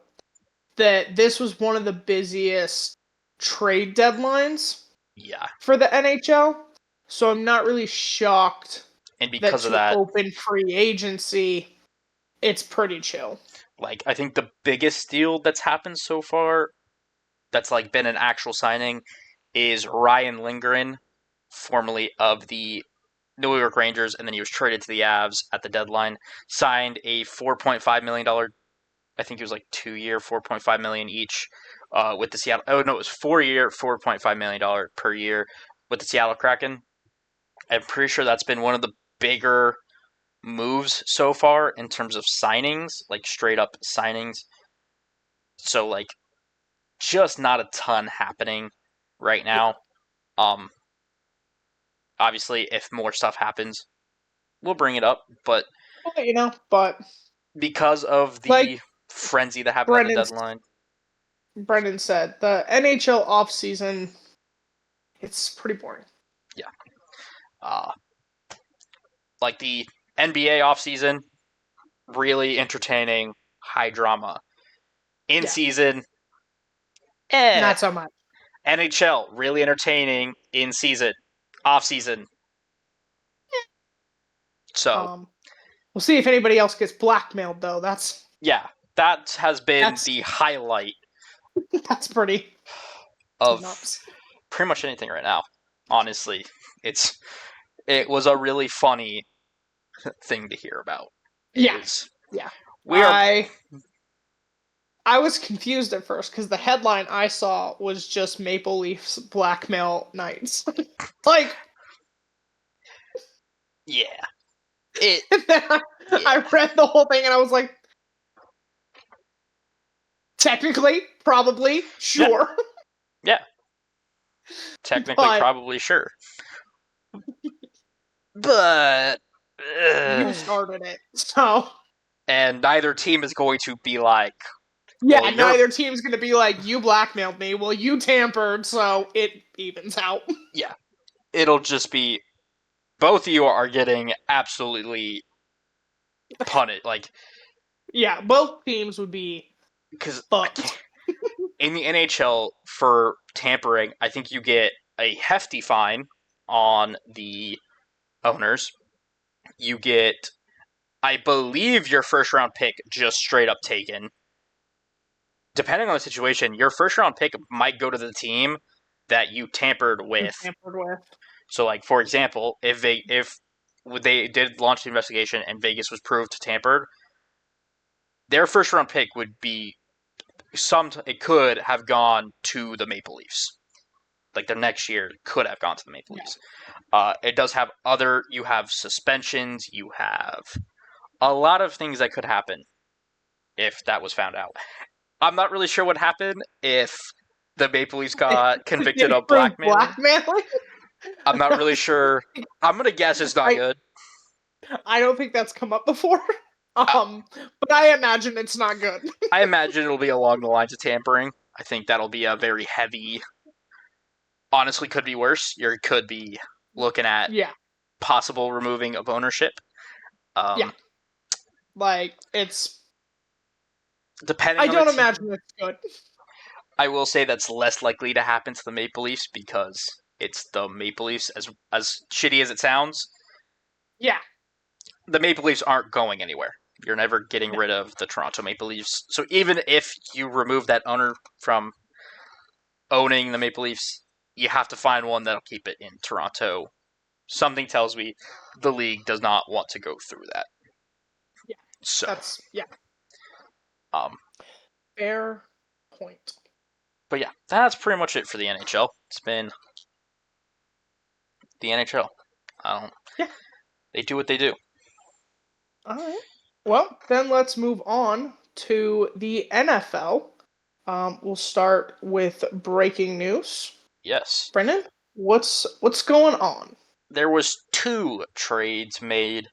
that this was one of the busiest trade deadlines for the NHL. So I'm not really shocked and because of that, open free agency, it's pretty chill. Like, I think the biggest deal that's happened so far, that's like been an actual signing, is Ryan Lindgren, formerly of the New York Rangers, and then he was traded to the Avs at the deadline, signed a $4.5 million, I think it was like 2-year, $4.5 million each, with the Seattle... Oh, no, it was 4-year, $4.5 million per year with the Seattle Kraken. I'm pretty sure that's been one of the bigger moves so far in terms of signings, like straight up signings. So, like, just not a ton happening right now. Obviously, if more stuff happens, we'll bring it up, but because of the frenzy that happened at the deadline. Brendan said the NHL offseason, it's pretty boring. Like the NBA offseason, really entertaining, high drama. In season, Not so much. NHL, really entertaining. In season, off season. So We'll see if anybody else gets blackmailed, though. That has been the highlight. That's pretty of nuts. Pretty much anything right now. Honestly, it was a really funny thing to hear about. Yeah. I was confused at first because the headline I saw was just Maple Leafs blackmail Knights. Like, yeah. I read the whole thing and I was like, technically, probably, sure. Yeah. Technically, probably, sure. But you started it, so. And neither team is going to be like, yeah, well, neither team's going to be like, you blackmailed me, well, you tampered, so it evens out. Yeah. It'll just be, both of you are getting absolutely punted. Like, yeah, both teams would be fucked. In the NHL, for tampering, I think you get a hefty fine on the owners. You get, I believe, your first round pick just straight up taken. Depending on the situation, your first round pick might go to the team that you tampered with. So, like, for example, if they did launch the investigation and Vegas was proved tampered, their first round pick would be it could have gone to the Maple Leafs. Like, the next year could have gone to the Maple Leafs. It does have you have suspensions, you have a lot of things that could happen if that was found out. I'm not really sure what happened if the Maple Leafs got convicted of blackmailing. I'm not really sure. I'm going to guess it's not good. I don't think that's come up before. But I imagine it's not good. I imagine it'll be along the lines of tampering. I think that'll be a very heavy. Honestly, could be worse. You could be looking at possible removing of ownership. Like, it's. Depending. I don't imagine it's good. I will say that's less likely to happen to the Maple Leafs because it's the Maple Leafs. As shitty as it sounds. Yeah. The Maple Leafs aren't going anywhere. You're never getting rid of the Toronto Maple Leafs. So even if you remove that owner from owning the Maple Leafs, you have to find one that'll keep it in Toronto. Something tells me the league does not want to go through that. Yeah. So that's fair point. But yeah, that's pretty much it for the NHL. It's been the NHL. They do what they do. All right. Well, then let's move on to the NFL. We'll start with breaking news. Yes. Brendan, what's going on? There was 2 trades made.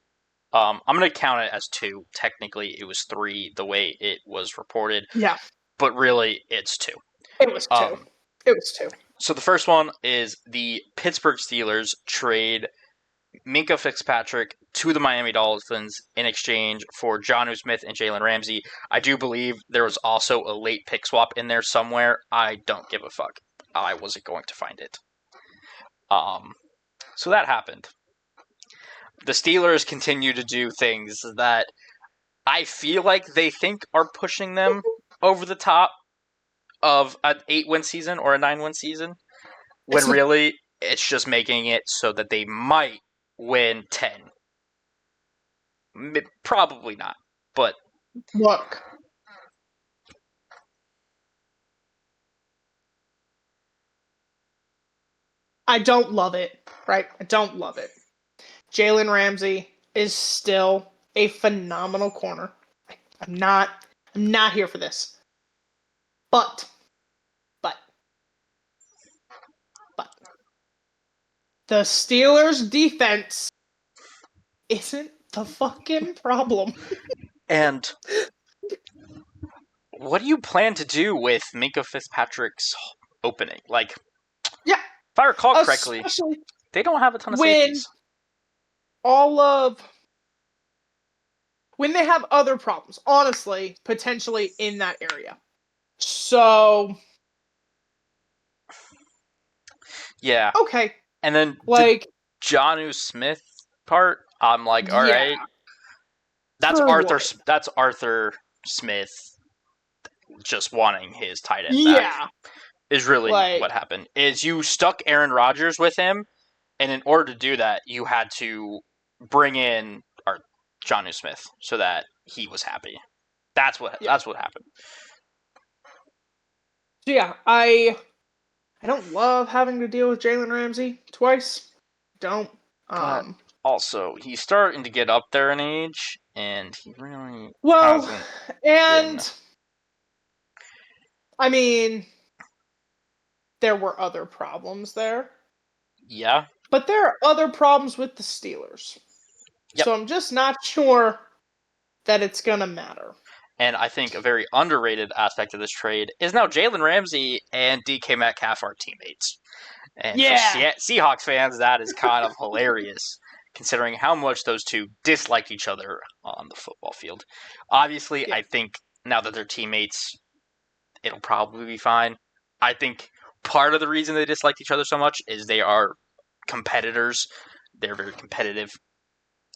I'm going to count it as 2. Technically, it was 3 the way it was reported. Yeah. But really, it's 2. It was 2. It was 2. So the first one is the Pittsburgh Steelers trade Minkah Fitzpatrick to the Miami Dolphins in exchange for Jonnu Smith and Jalen Ramsey. I do believe there was also a late pick swap in there somewhere. I don't give a fuck. I wasn't going to find it. So that happened. The Steelers continue to do things that I feel like they think are pushing them over the top of an 8-win season or a 9-win season, when really it's just making it so that they might win 10. Probably not, but look. I don't love it, right? I don't love it. Jalen Ramsey is still a phenomenal corner. I'm not here for this. But the Steelers' defense isn't the fucking problem. And what do you plan to do with Minkah Fitzpatrick's opening? Like, yeah, if I recall correctly, They don't have a ton of when safeties. when they have other problems, honestly, potentially in that area. So, Yeah. okay, And then the like, Jonnu Smith part, I'm like, all yeah, right, that's for Arthur. what? That's Arthur Smith just wanting his tight end back. Yeah, Is really like, what happened. Is you stuck Aaron Rodgers with him, and in order to do that, you had to bring in our Jonnu Smith so that he was happy. That's what yeah. happened. So yeah, I don't love having to deal with Jalen Ramsey twice. Don't. But Um. also, he's starting to get up there in age, and he really Well, hasn't been. and I mean, there were other problems there, Yeah. but there are other problems with the Steelers. Yep. So I'm just not sure that it's gonna matter. And I think a very underrated aspect of this trade is now Jalen Ramsey and DK Metcalf are teammates. And for Yeah. Seahawks fans, that is kind of hilarious, considering how much those two disliked each other on the football field. Obviously, Yeah. I think now that they're teammates, it'll probably be fine. I think part of the reason they disliked each other so much is they are competitors. They're very competitive.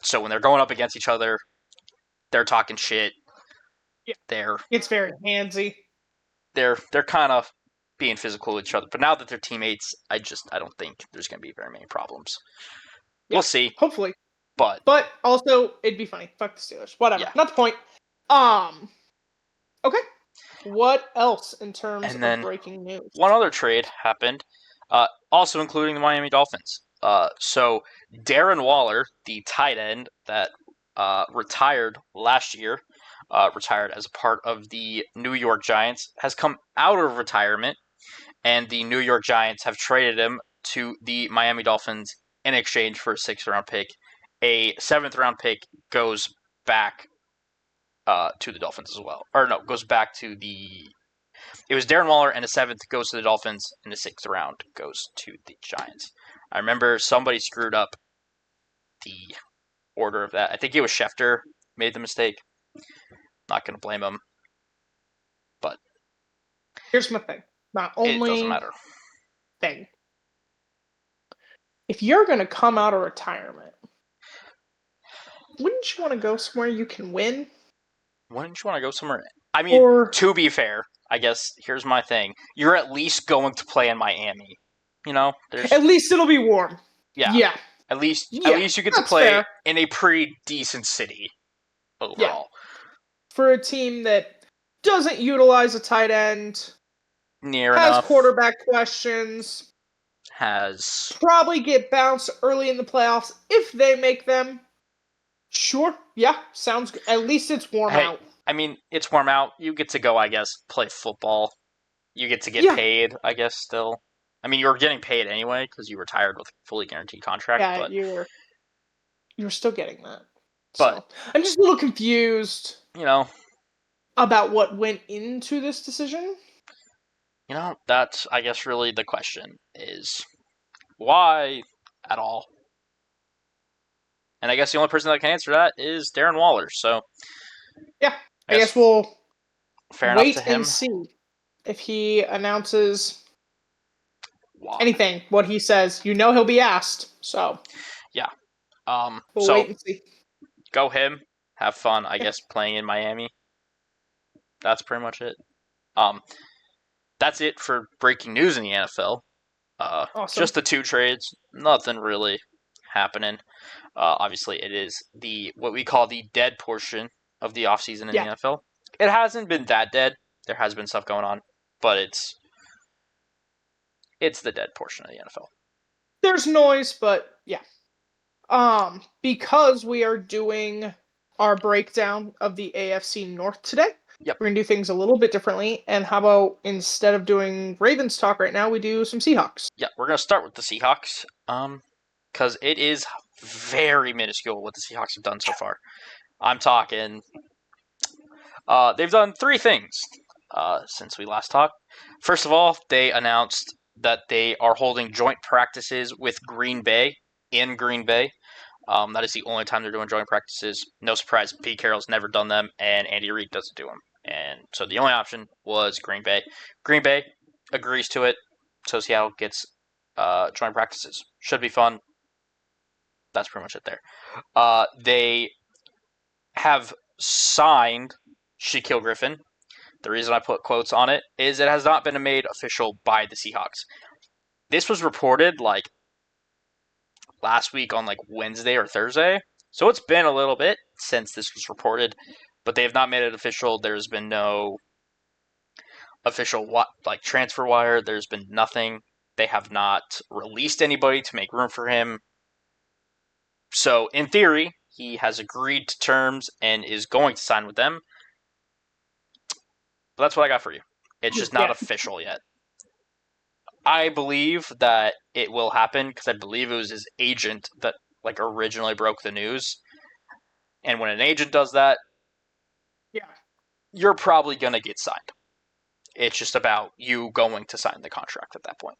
So when they're going up against each other, they're talking shit. Yeah. They're It's very handsy. they're kind of being physical with each other. But now that they're teammates, I don't think there's going to be very many problems. Yeah. We'll see. Hopefully. But Also, it'd be funny. Fuck the Steelers. Whatever. yeah. Not the point. Okay. What else in terms And of then breaking news? one other trade happened, also including the Miami Dolphins. So Darren Waller, the tight end that retired last year, retired as a part of the New York Giants, has come out of retirement, and the New York Giants have traded him to the Miami Dolphins in exchange for a 6th-round pick. A 7th-round pick goes back to the Dolphins as well. Or no, goes back to the. It was Darren Waller, and a 7th goes to the Dolphins, and the 6th round goes to the Giants. I remember somebody screwed up the order of that. I think it was Schefter made the mistake. Not going to blame him, but Here's my thing. My it doesn't only matter. thing. If you're gonna come out of retirement, wouldn't you want to go somewhere you can win? Wouldn't you want to go somewhere? I mean, Or to be fair, I guess here's my thing. You're at least going to play in Miami. You know, there's at least it'll be warm. yeah. Yeah. At least Yeah, you get to that's play fair. in a pretty decent city Yeah. overall. For a team that doesn't utilize a tight end, Near has enough. quarterback questions, Has probably get bounced early in the playoffs if they make them. Sure. Yeah, sounds good. At least it's warm hey, out. I mean, it's warm out. You get to go, I guess, play football. You get to get Yeah. paid, I guess, still. I mean, you were getting paid anyway because you retired with a fully guaranteed contract, Yeah, but you're still getting that. but So I'm just a little confused you know, about what went into this decision. that's I guess really the question is why at all? And I guess the only person that can answer that is Darren Waller. So Yeah, I guess we'll fair enough to wait him. and see if he announces Why? anything. What he says, he'll be asked. So Yeah. we'll So wait and see. go him. Have fun, I guess, playing in Miami. That's pretty much it. That's it for breaking news in the NFL. Awesome. Just the 2 trades. Nothing really happening. Obviously, it is what we call the dead portion of the offseason in the NFL. It hasn't been that dead. There has been stuff going on, but it's the dead portion of the NFL. There's noise, but yeah. Because we are doing our breakdown of the AFC North today, Yep. We're gonna do things a little bit differently. And how about instead of doing Ravens talk right now, we do some Seahawks? Yeah, we're gonna start with the Seahawks. Because it is very minuscule what the Seahawks have done so far. I'm talking. They've done 3 things since we last talked. First of all, they announced that they are holding joint practices with Green Bay in Green Bay. That is the only time they're doing joint practices. No surprise, Pete Carroll's never done them, and Andy Reid doesn't do them. And so the only option was Green Bay. Green Bay agrees to it, so Seattle gets joint practices. Should be fun. That's pretty much it there. They have signed Shaquille Griffin. The reason I put quotes on it is it has not been made official by the Seahawks. This was reported like last week on like Wednesday or Thursday. So it's been a little bit since this was reported, but they have not made it official. There's been no official like transfer wire. There's been nothing. They have not released anybody to make room for him. So in theory, he has agreed to terms and is going to sign with them. But that's what I got for you. It's just not official yet. I believe that it will happen because I believe it was his agent that like originally broke the news. And when an agent does that, you're probably going to get signed. It's just about you going to sign the contract at that point.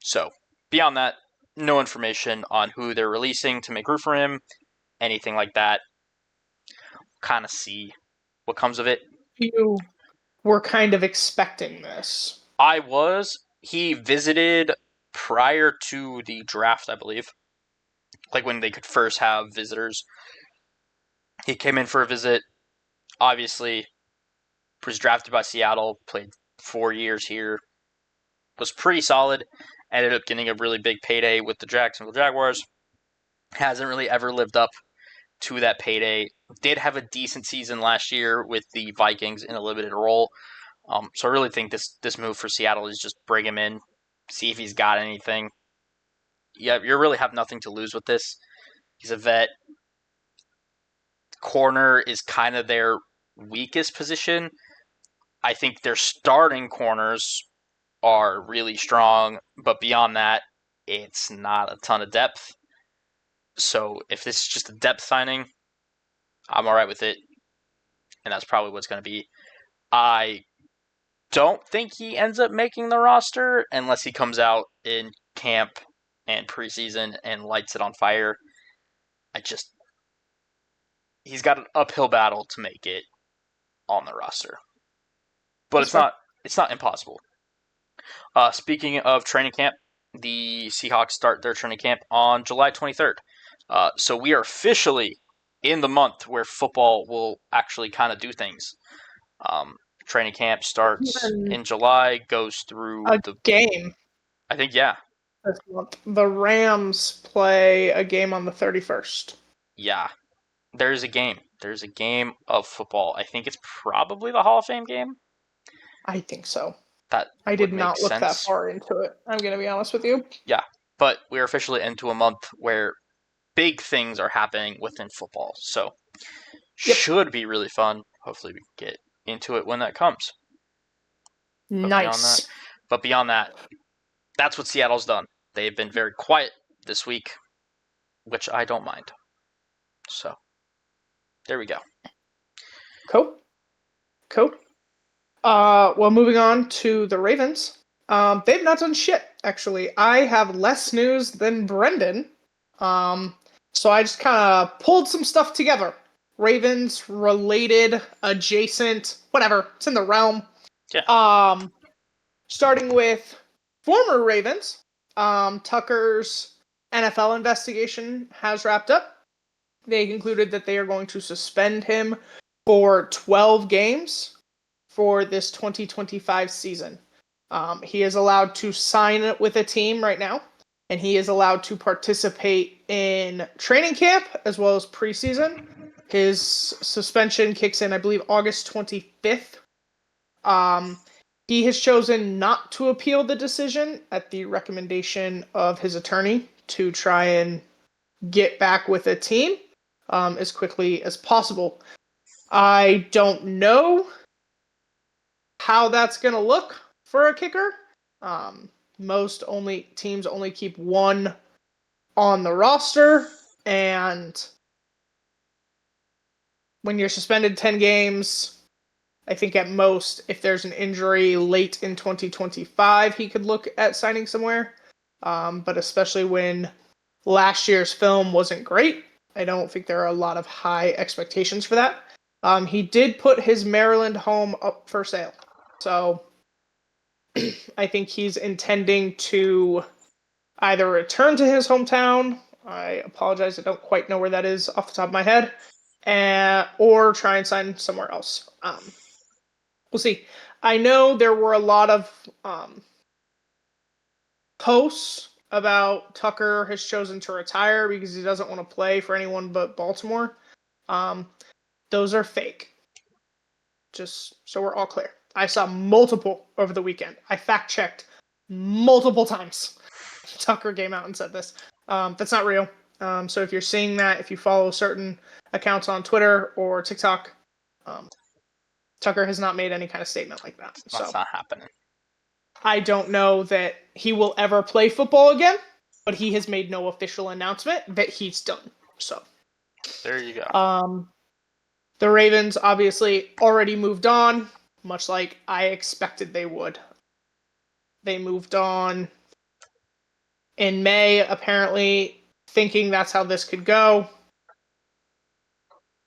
So, beyond that, no information on who they're releasing to make room for him, anything like that. Kind of see what comes of it. You were kind of expecting this. I was. He visited prior to the draft, I believe. Like when they could first have visitors. He came in for a visit. Obviously, was drafted by Seattle, played 4 years here. Was pretty solid. Ended up getting a really big payday with the Jacksonville Jaguars. Hasn't really ever lived up to that payday. Did have a decent season last year with the Vikings in a limited role. So I really think this move for Seattle is just bring him in, see if he's got anything. Yeah, you really have nothing to lose with this. He's a vet. Corner is kind of their weakest position. I think their starting corners are really strong, but beyond that, it's not a ton of depth. So if this is just a depth signing, I'm all right with it. And that's probably what's going to be. I don't think he ends up making the roster unless he comes out in camp and preseason and lights it on fire. He's got an uphill battle to make it on the roster. But it's not impossible. Speaking of training camp, the Seahawks start their training camp on July 23rd. So we are officially in the month where football will actually kind of do things. Training camp starts in July, goes through the game. I think, yeah. This month. The Rams play a game on the 31st. Yeah. There's a game. There's a game of football. I think it's probably the Hall of Fame game. I think so. I did not look that far into it. I'm going to be honest with you. Yeah. But we're officially into a month where big things are happening within football. So should be really fun. Hopefully we can get into it when that comes. Nice. But beyond that, that's what Seattle's done. They've been very quiet this week, which I don't mind. So, there we go. Cool. Well, moving on to the Ravens. They've not done shit, actually. I have less news than Brendan. So I just kind of pulled some stuff together. Ravens, related, adjacent, whatever. It's in the realm. Yeah. Starting with former Ravens, Tucker's NFL investigation has wrapped up. They concluded that they are going to suspend him for 12 games for this 2025 season. He is allowed to sign with a team right now, and he is allowed to participate in training camp as well as preseason. His suspension kicks in, I believe, August 25th. He has chosen not to appeal the decision at the recommendation of his attorney to try and get back with a team as quickly as possible. I don't know how that's going to look for a kicker. Most teams only keep one on the roster, and when you're suspended 10 games, I think at most, if there's an injury late in 2025, he could look at signing somewhere. But especially when last year's film wasn't great, I don't think there are a lot of high expectations for that. He did put his Maryland home up for sale. So I think he's intending to either return to his hometown. I apologize, I don't quite know where that is off the top of my head. Or try and sign somewhere else. We'll see. I know there were a lot of posts about Tucker has chosen to retire because he doesn't want to play for anyone but Baltimore. Those are fake. Just so we're all clear. I saw multiple over the weekend. I fact-checked multiple times. Tucker came out and said this. That's not real. So if you're seeing that, if you follow certain accounts on Twitter or TikTok, Tucker has not made any kind of statement like that. That's not happening. I don't know that he will ever play football again, but he has made no official announcement that he's done. So there you go. The Ravens obviously already moved on, much like I expected they would. They moved on in May, apparently thinking that's how this could go.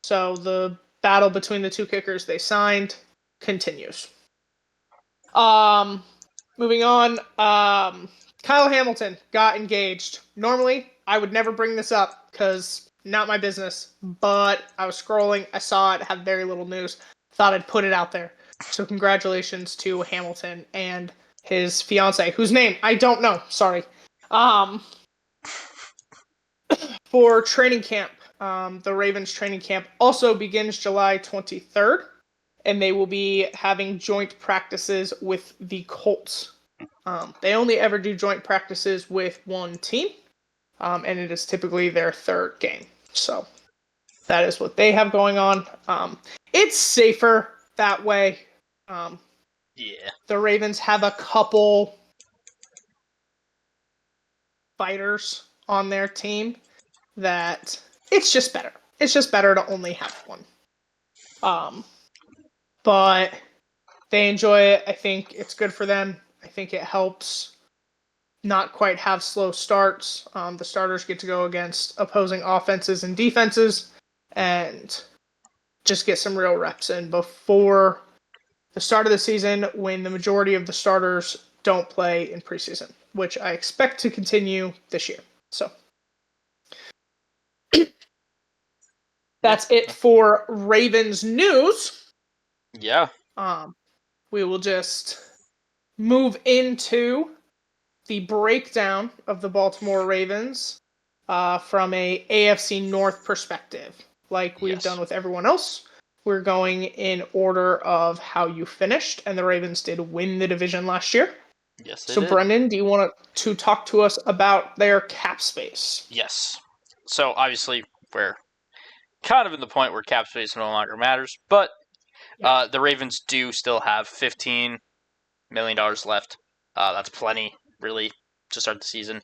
So the battle between the two kickers they signed continues. Moving on, Kyle Hamilton got engaged. Normally, I would never bring this up because not my business, but I was scrolling, I saw it, had very little news, thought I'd put it out there. So congratulations to Hamilton and his fiance, whose name I don't know, sorry. For training camp, the Ravens training camp also begins July 23rd, and they will be having joint practices with the Colts. They only ever do joint practices with one team, and it is typically their third game. So that is what they have going on. It's safer that way. Yeah. The Ravens have a couple fighters on their team that it's just better. It's just better to only have one. But they enjoy it. I think it's good for them. I think it helps not quite have slow starts. The starters get to go against opposing offenses and defenses and just get some real reps in before the start of the season when the majority of the starters don't play in preseason, which I expect to continue this year. So that's it for Ravens news. Yeah. We will just move into the breakdown of the Baltimore Ravens from a AFC North perspective, like we've done with everyone else. We're going in order of how you finished, and the Ravens did win the division last year. Yes, they so did. Brendan, do you want to talk to us about their cap space? Yes. So obviously we're kind of in the point where cap space no longer matters, but the Ravens do still have $15 million left. That's plenty, really, to start the season.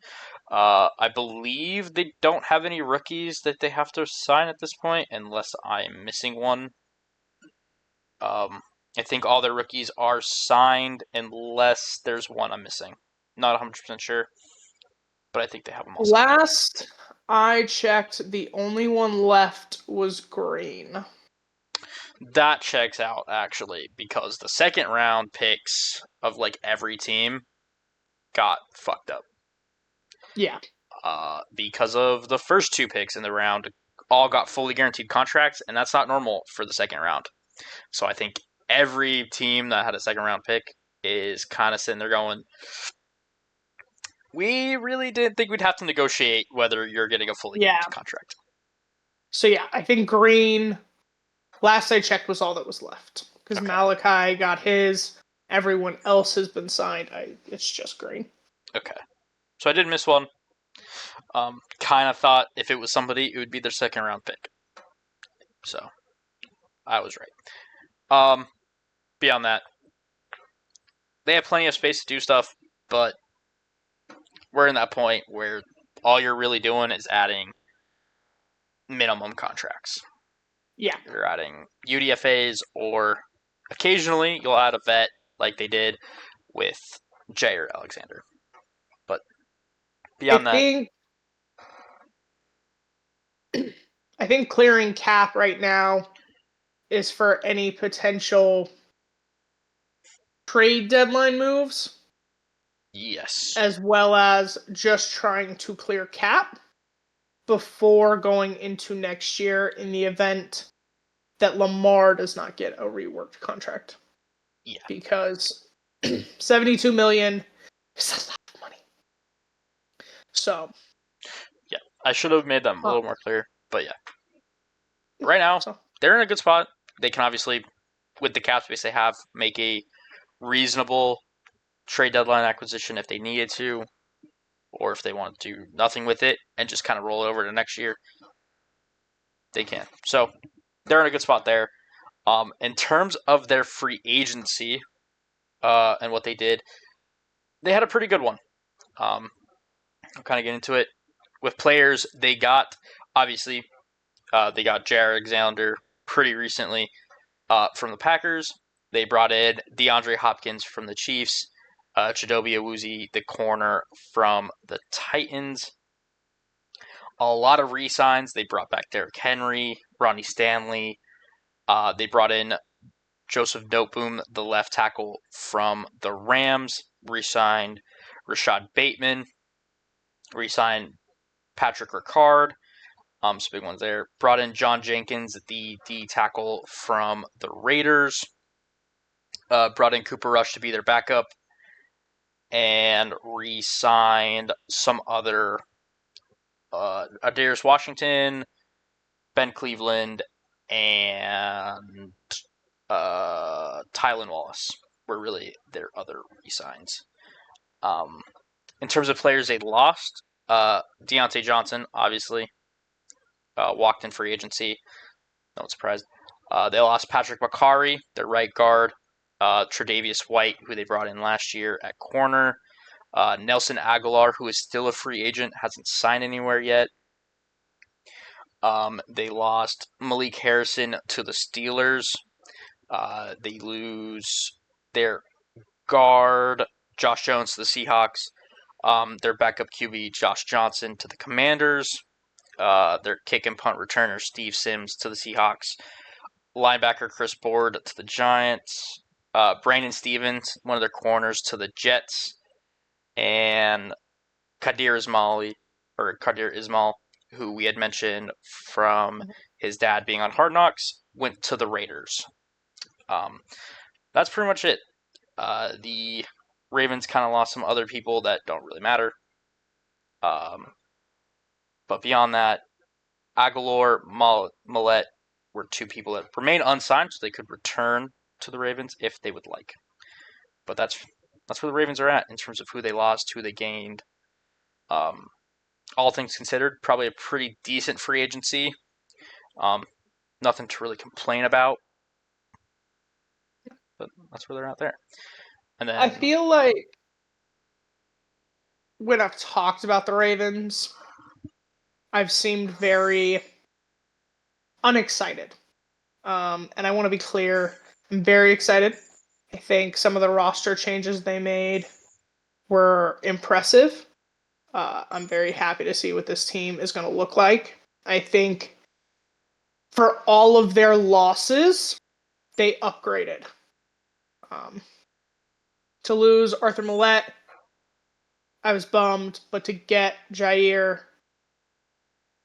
I believe they don't have any rookies that they have to sign at this point, unless I'm missing one. I think all their rookies are signed, unless there's one I'm missing. Not 100% sure, but I think they have them all signed. Last I checked, the only one left was Green. That checks out, actually, because the second round picks of like every team got fucked up. Yeah. Because of the first two picks in the round all got fully guaranteed contracts, and that's not normal for the second round. So I think every team that had a second round pick is kind of sitting there going, we really didn't think we'd have to negotiate whether you're getting a fully guaranteed contract. So yeah, I think Green, last I checked, was all that was left. Because Malachi got his, everyone else has been signed. It's just Green. Okay. So I did miss one. Kind of thought if it was somebody, it would be their second round pick. So I was right. Beyond that, they have plenty of space to do stuff, but we're in that point where all you're really doing is adding minimum contracts. Yeah. You're adding UDFAs or occasionally you'll add a vet like they did with Jair Alexander. But I beyond that, think I think clearing cap right now is for any potential trade deadline moves, yes. as well as just trying to clear cap before going into next year in the event that Lamar does not get a reworked contract. Yeah. Because 72 million is a lot of money. So, Yeah. I should have made them a little more clear, but yeah. Right now, so they're in a good spot. They can obviously, with the cap space they have, make a reasonable trade deadline acquisition if they needed to, or if they want to do nothing with it and just kind of roll it over to next year, they can. So they're in a good spot there. In terms of their free agency and what they did, they had a pretty good one. I'll kind of get into it. With players, they got, obviously, they got Jair Alexander pretty recently from the Packers. They brought in DeAndre Hopkins from the Chiefs, Chidobe Awuzie, the corner from the Titans. A lot of re-signs. They brought back Derrick Henry, Ronnie Stanley. They brought in Joseph Noteboom, the left tackle from the Rams. Re-signed Rashad Bateman. Re-signed Patrick Ricard. Some big ones there. Brought in John Jenkins, the D tackle from the Raiders. Brought in Cooper Rush to be their backup. And re-signed some other Adarius Washington, Ben Cleveland, and Tylan Wallace were really their other re-signs. In terms of players they lost, Deontay Johnson, obviously, walked in free agency. No surprise. They lost Patrick Macari, their right guard. Tre'Davious White, who they brought in last year at corner. Nelson Aguilar, who is still a free agent, hasn't signed anywhere yet. They lost Malik Harrison to the Steelers. They lose their guard, Josh Jones, to the Seahawks. Their backup QB, Josh Johnson, to the Commanders. Their kick and punt returner, Steve Sims, to the Seahawks. Linebacker, Chris Board, to the Giants. Brandon Stevens, one of their corners, to the Jets. And Kadir Ismail, who we had mentioned from his dad being on Hard Knocks, went to the Raiders. That's pretty much it. The Ravens kind of lost some other people that don't really matter. But beyond that, Aguilar, Millette were two people that remain unsigned, so they could return to the Ravens if they would like. But that's where the Ravens are at in terms of who they lost, who they gained. All things considered, probably a pretty decent free agency. Nothing to really complain about. But that's where they're at there. And then I feel like when I've talked about the Ravens, I've seemed very unexcited. And I want to be clear, I'm very excited. I think some of the roster changes they made were impressive. I'm very happy to see what this team is going to look like. I think for all of their losses, they upgraded. To lose Arthur Millette, I was bummed, but to get Jair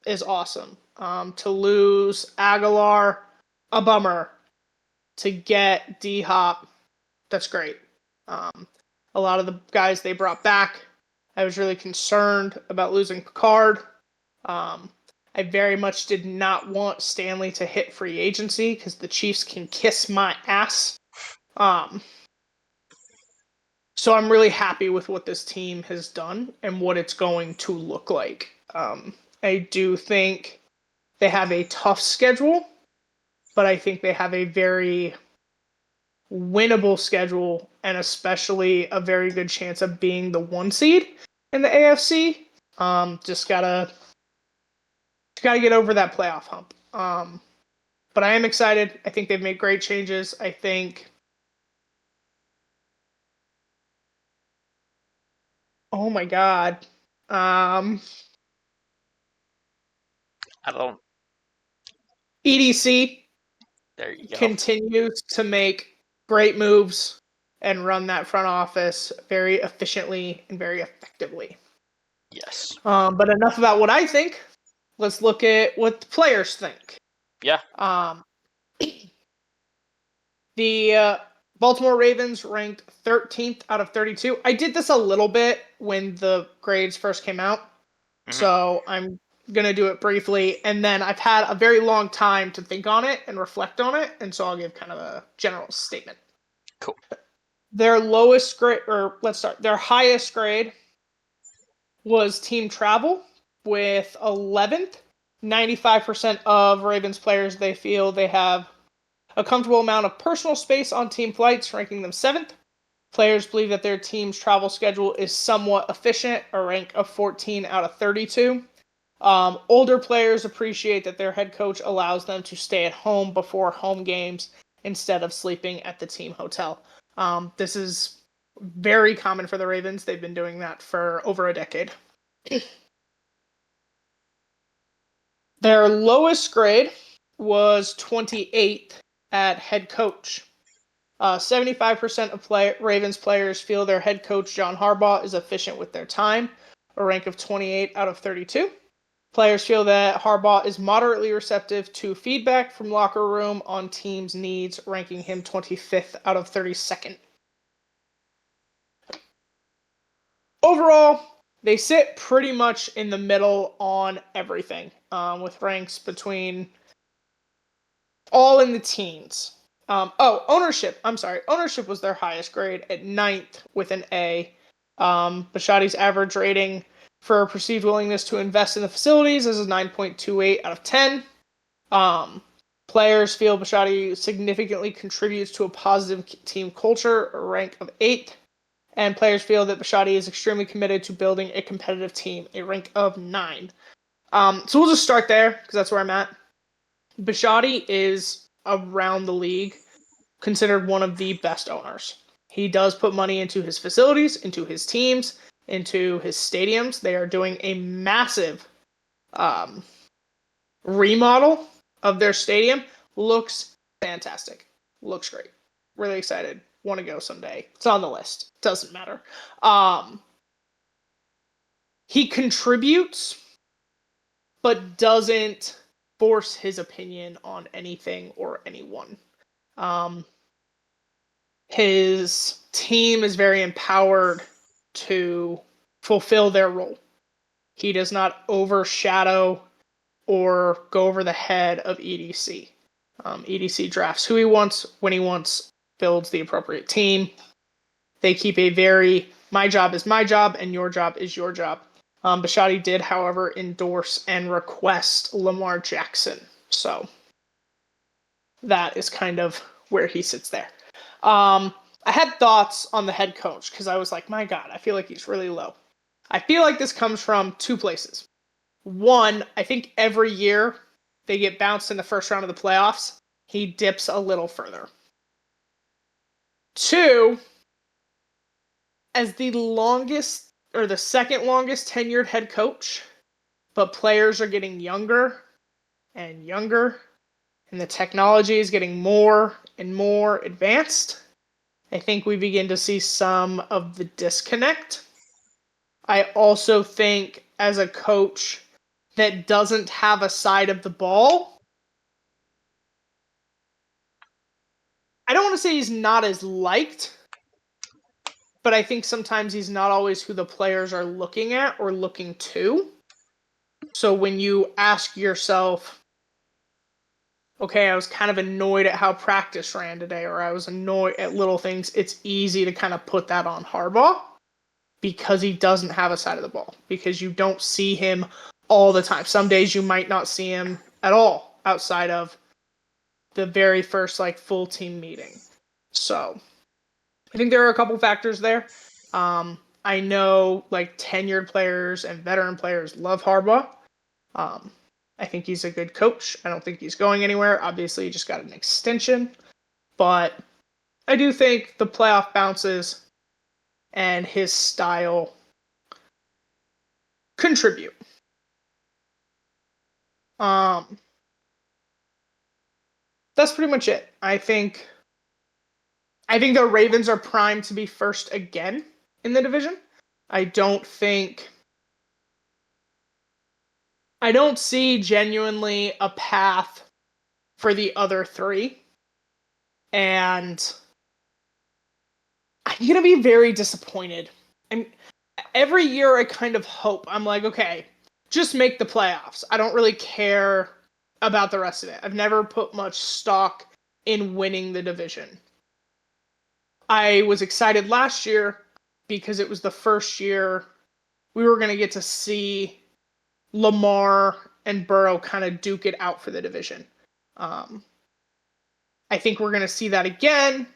is awesome. To lose Aguilar, a bummer. To get D-Hop, that's great. A lot of the guys they brought back, I was really concerned about losing Picard. I very much did not want Stanley to hit free agency because the Chiefs can kiss my ass. So I'm really happy with what this team has done and what it's going to look like. I do think they have a tough schedule, but I think they have a very winnable schedule and especially a very good chance of being the 1 seed in the AFC. Just gotta get over that playoff hump. But I am excited. I think they've made great changes. I think Oh my God. I don't. EDC There you go. continues to make great moves and run that front office very efficiently and very effectively. Yes. But enough about what I think. Let's look at what the players think. Yeah. The Baltimore Ravens ranked 13th out of 32. I did this a little bit when the grades first came out, so I'm going to do it briefly. And then I've had a very long time to think on it and reflect on it, and so I'll give kind of a general statement. Cool. Their lowest grade, or let's start, their highest grade was team travel with 11th. 95% of Ravens players, they feel they have a comfortable amount of personal space on team flights, ranking them 7th. Players believe that their team's travel schedule is somewhat efficient, a rank of 14 out of 32. Older players appreciate that their head coach allows them to stay at home before home games instead of sleeping at the team hotel. This is very common for the Ravens. They've been doing that for over a decade. Their lowest grade was 28th at head coach. 75% of Ravens players feel their head coach, John Harbaugh, is efficient with their time, a rank of 28 out of 32. Players feel that Harbaugh is moderately receptive to feedback from locker room on teams' needs, ranking him 25th out of 32nd. Overall, they sit pretty much in the middle on everything, with ranks between all in the teens. Ownership. I'm sorry. Ownership was their highest grade at 9th with an A. Bisciotti's average rating for perceived willingness to invest in the facilities is a 9.28 out of 10. Players feel Bisciotti significantly contributes to a positive team culture, a rank of 8. And players feel that Bisciotti is extremely committed to building a competitive team, a rank of 9. So we'll just start there, because that's where I'm at. Bisciotti is, around the league, considered one of the best owners. He does put money into his facilities, into his teams, into his stadiums. They are doing a massive remodel of their stadium. Looks fantastic. Looks great. Really excited. Want to go someday. It's on the list. Doesn't matter. He contributes, but doesn't force his opinion on anything or anyone. His team is very empowered to fulfill their role. He does not overshadow or go over the head of EDC. EDC drafts who he wants, when he wants, builds the appropriate team. They keep a very, my job is my job and your job is your job. Bisciotti did, however, endorse and request Lamar Jackson. So that is kind of where he sits there. I had thoughts on the head coach because I was like, my God, I feel like he's really low. I feel like this comes from two places. One, I think every year they get bounced in the first round of the playoffs. He dips a little further. Two, as the longest or the second longest tenured head coach, but players are getting younger and younger, and the technology is getting more and more advanced, I think we begin to see some of the disconnect. I also think as a coach that doesn't have a side of the ball, I don't want to say he's not as liked, but I think sometimes he's not always who the players are looking at or looking to. So when you ask yourself, okay, I was kind of annoyed at how practice ran today, or I was annoyed at little things, it's easy to kind of put that on Harbaugh because he doesn't have a side of the ball, because you don't see him all the time. Some days you might not see him at all outside of the very first full team meeting. So I think there are a couple factors there. I know tenured players and veteran players love Harbaugh. I think he's a good coach. I don't think he's going anywhere. Obviously, he just got an extension. But I do think the playoff bounces and his style contribute. That's pretty much it. I think the Ravens are primed to be first again in the division. I don't see genuinely a path for the other three. And I'm going to be very disappointed. Every year I kind of hope. I'm like, okay, just make the playoffs. I don't really care about the rest of it. I've never put much stock in winning the division. I was excited last year because it was the first year we were going to get to see Lamar and Burrow kind of duke it out for the division. I think we're going to see that again,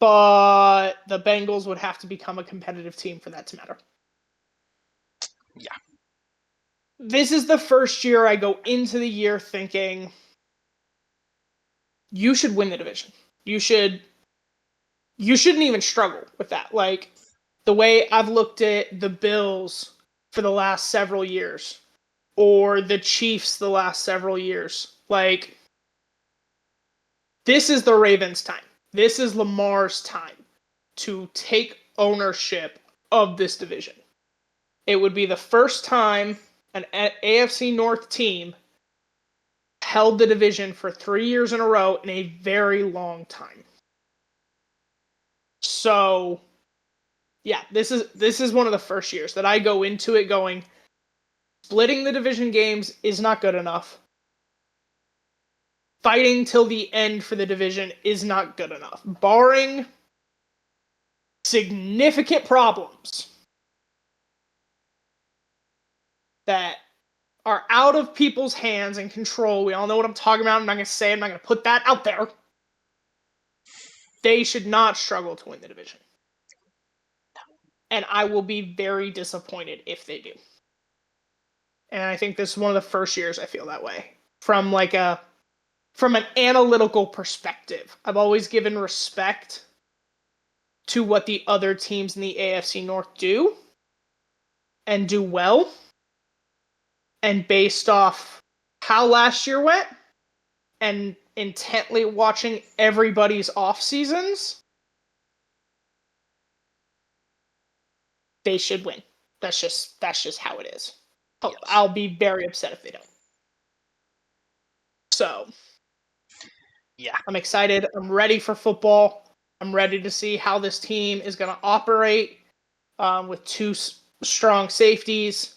but the Bengals would have to become a competitive team for that to matter. Yeah. This is the first year I go into the year thinking you should win the division. You shouldn't even struggle with that. Like, the way I've looked at the Bills for the last several years, or the Chiefs the last several years, like, this is the Ravens' time. This is Lamar's time to take ownership of this division. It would be the first time an AFC North team held the division for 3 years in a row in a very long time. So, yeah, this is one of the first years that I go into it going, splitting the division games is not good enough. Fighting till the end for the division is not good enough. Barring significant problems that are out of people's hands and control. We all know what I'm talking about. I'm not going to say it. I'm not going to put that out there. They should not struggle to win the division. And I will be very disappointed if they do. And I think this is one of the first years I feel that way. From an analytical perspective, I've always given respect to what the other teams in the AFC North do and do well. And based off how last year went and intently watching everybody's off seasons, they should win. That's just how it is. Yes. I'll be very upset if they don't. So, yeah, I'm excited. I'm ready for football. I'm ready to see how this team is going to operate with two strong safeties,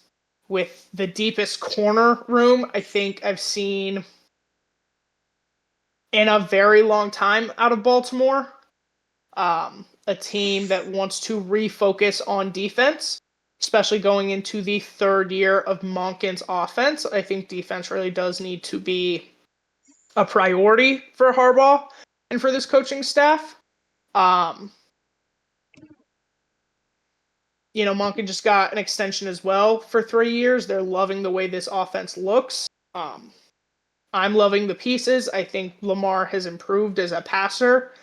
with the deepest corner room I think I've seen in a very long time out of Baltimore. A team that wants to refocus on defense, especially going into the third year of Monken's offense. I think defense really does need to be a priority for Harbaugh and for this coaching staff. Monken just got an extension as well for 3 years. They're loving the way this offense looks. I'm loving the pieces. I think Lamar has improved as a passer.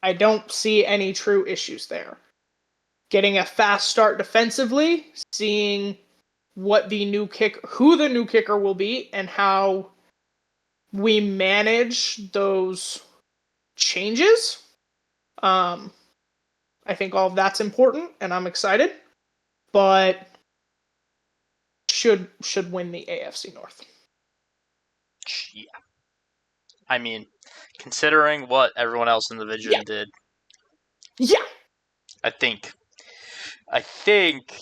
I don't see any true issues there. Getting a fast start defensively, seeing who the new kicker will be, and how we manage those changes. I think all of that's important, and I'm excited. But should win the AFC North. Yeah. I mean, considering what everyone else in the division did. Yeah. I think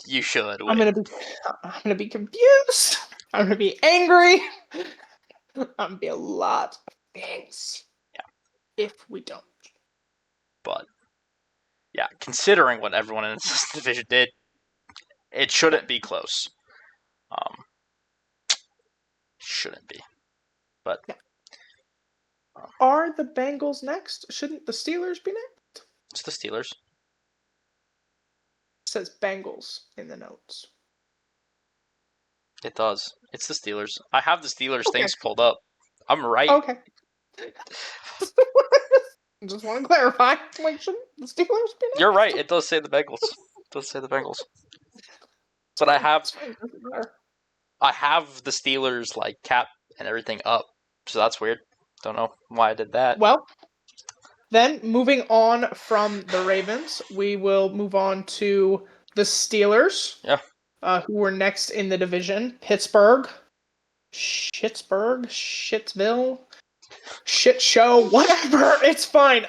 you should win. I'm gonna be confused. I'm gonna be angry. I'm gonna be a lot of things. Yeah. If we don't. But yeah, considering what everyone in this division did, it shouldn't be close. Shouldn't be. But are the Bengals next? Shouldn't the Steelers be next? It's the Steelers. It says Bengals in the notes. It does. It's the Steelers. I have the Steelers things pulled up. I'm right. Okay. Just want to clarify. Like, shouldn't the Steelers be next? You're right. It does say the Bengals. It does say the Bengals. But It's fine. Doesn't matter. I have the Steelers like cap and everything up, so that's weird. Don't know why I did that. Well, then moving on from the Ravens, we will move on to the Steelers, Yeah. who were next in the division. Pittsburgh, Shitsville, shit show, whatever. It's fine.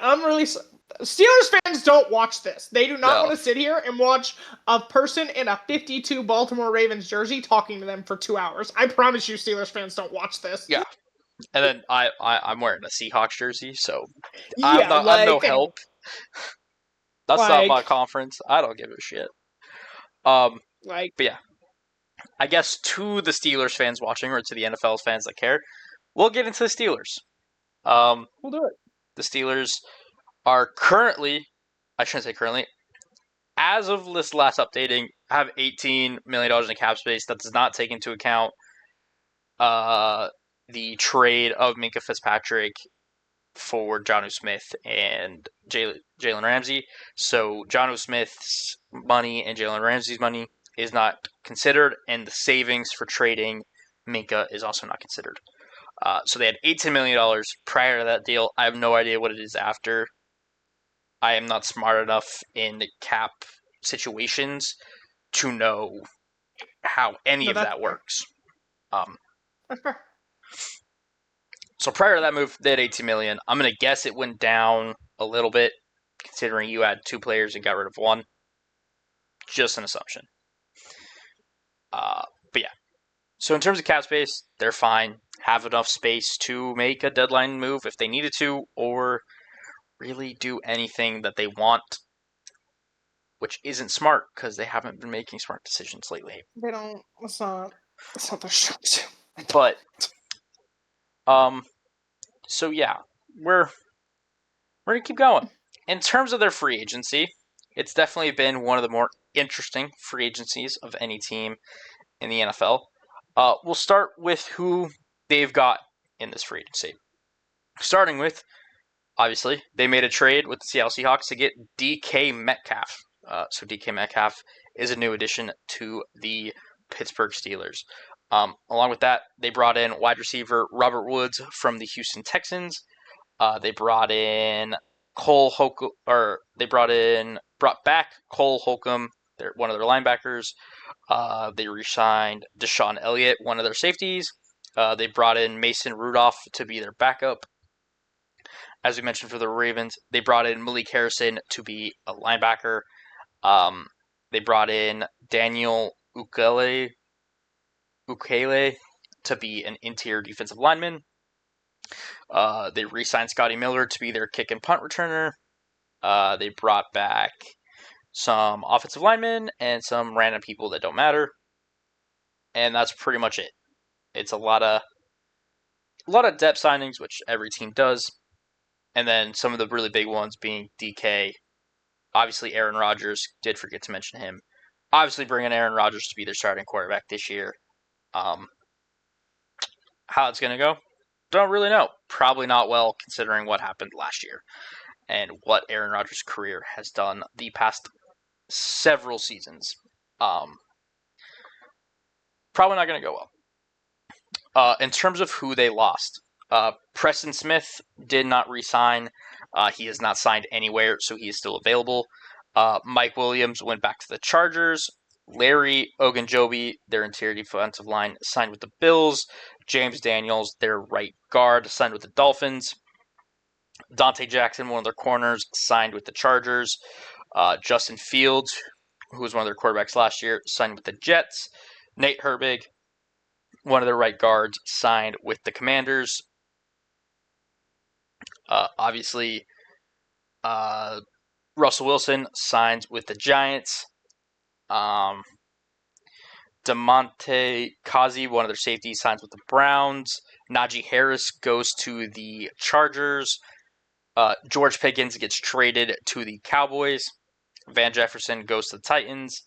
Steelers fans don't watch this. They do not No. want to sit here and watch a person in a 52 Baltimore Ravens jersey talking to them for 2 hours. I promise you, Steelers fans don't watch this. Yeah. And then I'm wearing a Seahawks jersey, so Yeah, I'm no help. That's not my like, conference. I don't give a shit. Um, like, but yeah, I guess to the Steelers fans watching, or to the NFL fans that care, we'll get into the Steelers. we'll do it. The Steelers are currently, I shouldn't say currently, as of this last updating, have $18 million in cap space. That does not take into account the trade of Minka Fitzpatrick for Jonnu Smith and Jalen Ramsey. So Jonnu Smith's money and Jalen Ramsey's money is not considered, and the savings for trading Minka is also not considered. So they had $18 million prior to that deal. I have no idea what it is after. I am not smart enough in cap situations to know how any No, of that's that fair. works. Um, That's fair. so prior to that move, they had 18 million. I'm gonna guess it went down a little bit, considering you had two players and got rid of one. Just an assumption. But yeah. So in terms of cap space, they're fine. Have enough space to make a deadline move if they needed to, or really do anything that they want, which isn't smart because they haven't been making smart decisions lately. They don't. It's not their shit. But so yeah, we're gonna keep going. In terms of their free agency, it's definitely been one of the more interesting free agencies of any team in the NFL. We'll start with who they've got in this free agency. Starting with, obviously, they made a trade with the Seattle Seahawks to get DK Metcalf. So DK Metcalf is a new addition to the Pittsburgh Steelers. Along with that, they brought in wide receiver Robert Woods from the Houston Texans. They brought in Cole Holcomb, or they brought back Cole Holcomb, one of their linebackers. They re-signed Deshaun Elliott, one of their safeties. They brought in Mason Rudolph to be their backup. As we mentioned for the Ravens, they brought in Malik Harrison to be a linebacker. They brought in Daniel Ukele to be an interior defensive lineman. They re-signed Scotty Miller to be their kick and punt returner. They brought back some offensive linemen and some random people that don't matter, and that's pretty much it. It's a lot of depth signings, which every team does, and then some of the really big ones being DK. Obviously, Aaron Rodgers, did forget to mention him. Obviously, bringing Aaron Rodgers to be their starting quarterback this year. How it's going to go, don't really know. Probably not well, considering what happened last year and what Aaron Rodgers' career has done the past several seasons. Probably not going to go well. In terms of who they lost, Preston Smith did not re-sign. He has not signed anywhere, so he is still available. Mike Williams went back to the Chargers. Larry Ogunjobi, their interior defensive line, signed with the Bills. James Daniels, their right guard, signed with the Dolphins. Dante Jackson, one of their corners, signed with the Chargers. Justin Fields, who was one of their quarterbacks last year, signed with the Jets. Nate Herbig, one of their right guards, signed with the Commanders. Obviously, Russell Wilson signs with the Giants. DeMonte Kazi, one of their safeties, signs with the Browns. Najee Harris goes to the Chargers. George Pickens gets traded to the Cowboys. Van Jefferson goes to the Titans.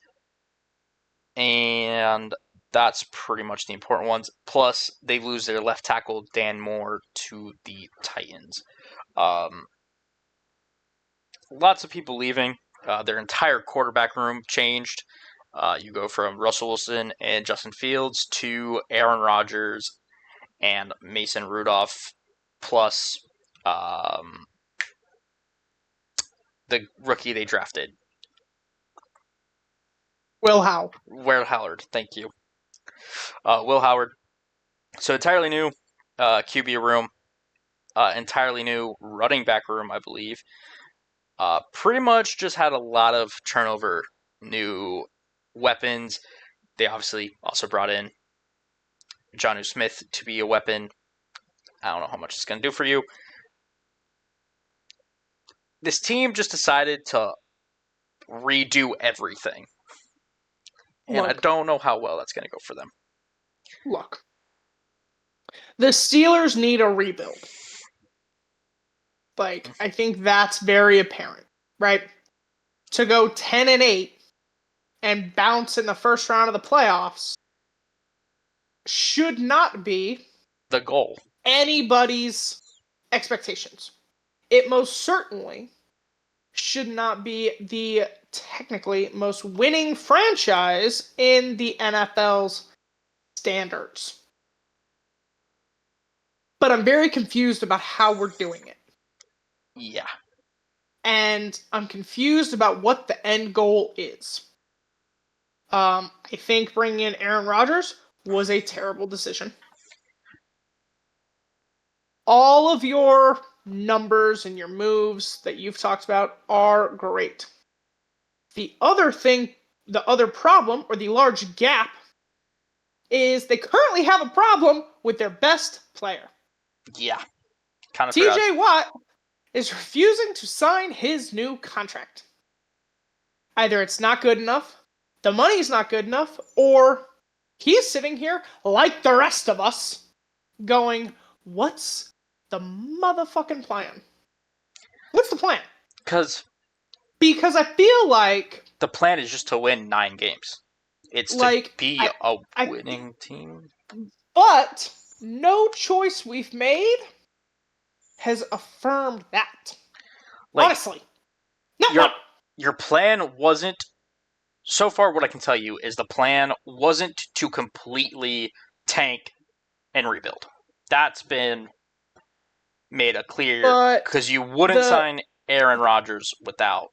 And that's pretty much the important ones. Plus, they lose their left tackle, Dan Moore, to the Titans. Lots of people leaving. Their entire quarterback room changed. You go from Russell Wilson and Justin Fields to Aaron Rodgers and Mason Rudolph, plus the rookie they drafted, Will Howe. Will Howard. Thank you, Will Howard. So entirely new QB room, entirely new running back room, I believe. Pretty much just had a lot of turnover, new weapons. They obviously also brought in Jonnu Smith to be a weapon. I don't know how much it's going to do for you. This team just decided to redo everything. And I don't know how well that's going to go for them. Look. The Steelers need a rebuild. Like, I think that's very apparent, right? To go 10-8 and bounce in the first round of the playoffs should not be the goal. Anybody's expectations. It most certainly should not be the technically most winning franchise in the NFL's standards. But I'm very confused about how we're doing it. Yeah. And I'm confused about what the end goal is. I think bringing in Aaron Rodgers was a terrible decision. All of your numbers and your moves that you've talked about are great. The other thing, the other problem, or the large gap, is they currently have a problem with their best player. Yeah. Kind of TJ Watt is refusing to sign his new contract. Either it's not good enough, the money's not good enough, or he's sitting here like the rest of us going, what's the motherfucking plan? What's the plan? Because I feel like the plan is just to win 9 games. It's like, to be a winning team. But no choice we've made has affirmed that. Like, honestly. Your plan wasn't, so far what I can tell you is the plan wasn't to completely tank and rebuild. That's been made a clear, because you wouldn't sign Aaron Rodgers without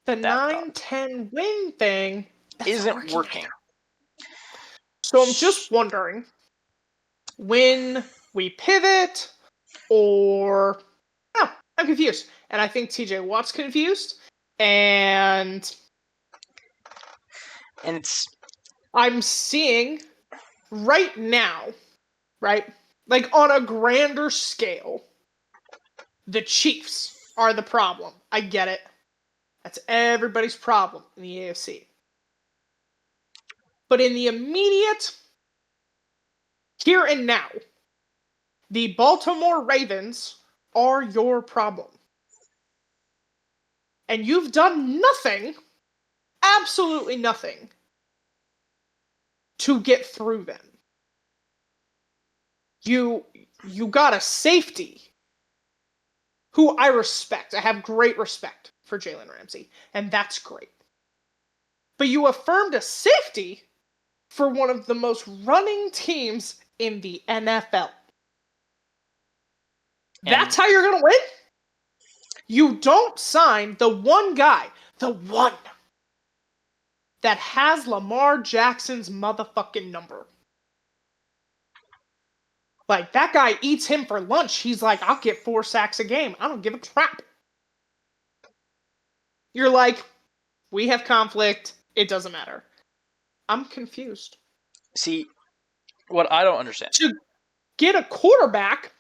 the 9-10 win thing isn't working. So I'm just wondering when we pivot, or no, I'm confused, and I think TJ Watt's confused, and I'm seeing right now, right, like on a grander scale, the Chiefs are the problem. I get it. That's everybody's problem in the AFC. But in the immediate here and now, the Baltimore Ravens are your problem. And you've done nothing, absolutely nothing, to get through them. You got a safety who I respect. I have great respect for Jalen Ramsey, and that's great. But you affirmed a safety for one of the most running teams in the NFL. That's how you're going to win? You don't sign the one guy, the one, that has Lamar Jackson's motherfucking number. Like, that guy eats him for lunch. He's like, I'll get 4 sacks a game. I don't give a crap. You're like, we have conflict. It doesn't matter. I'm confused. See, what I don't understand. To get a quarterback,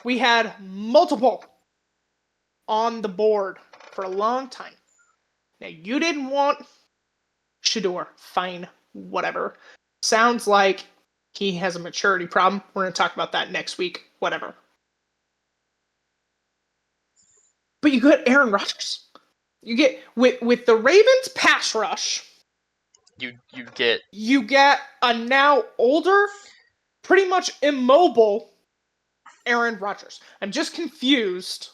we had multiple on the board for a long time. Now, you didn't want Shedeur. Fine. Whatever. Sounds like he has a maturity problem. We're going to talk about that next week. Whatever. But you got Aaron Rodgers. You get, with the Ravens pass rush, you get a now older, pretty much immobile Aaron Rodgers. I'm just confused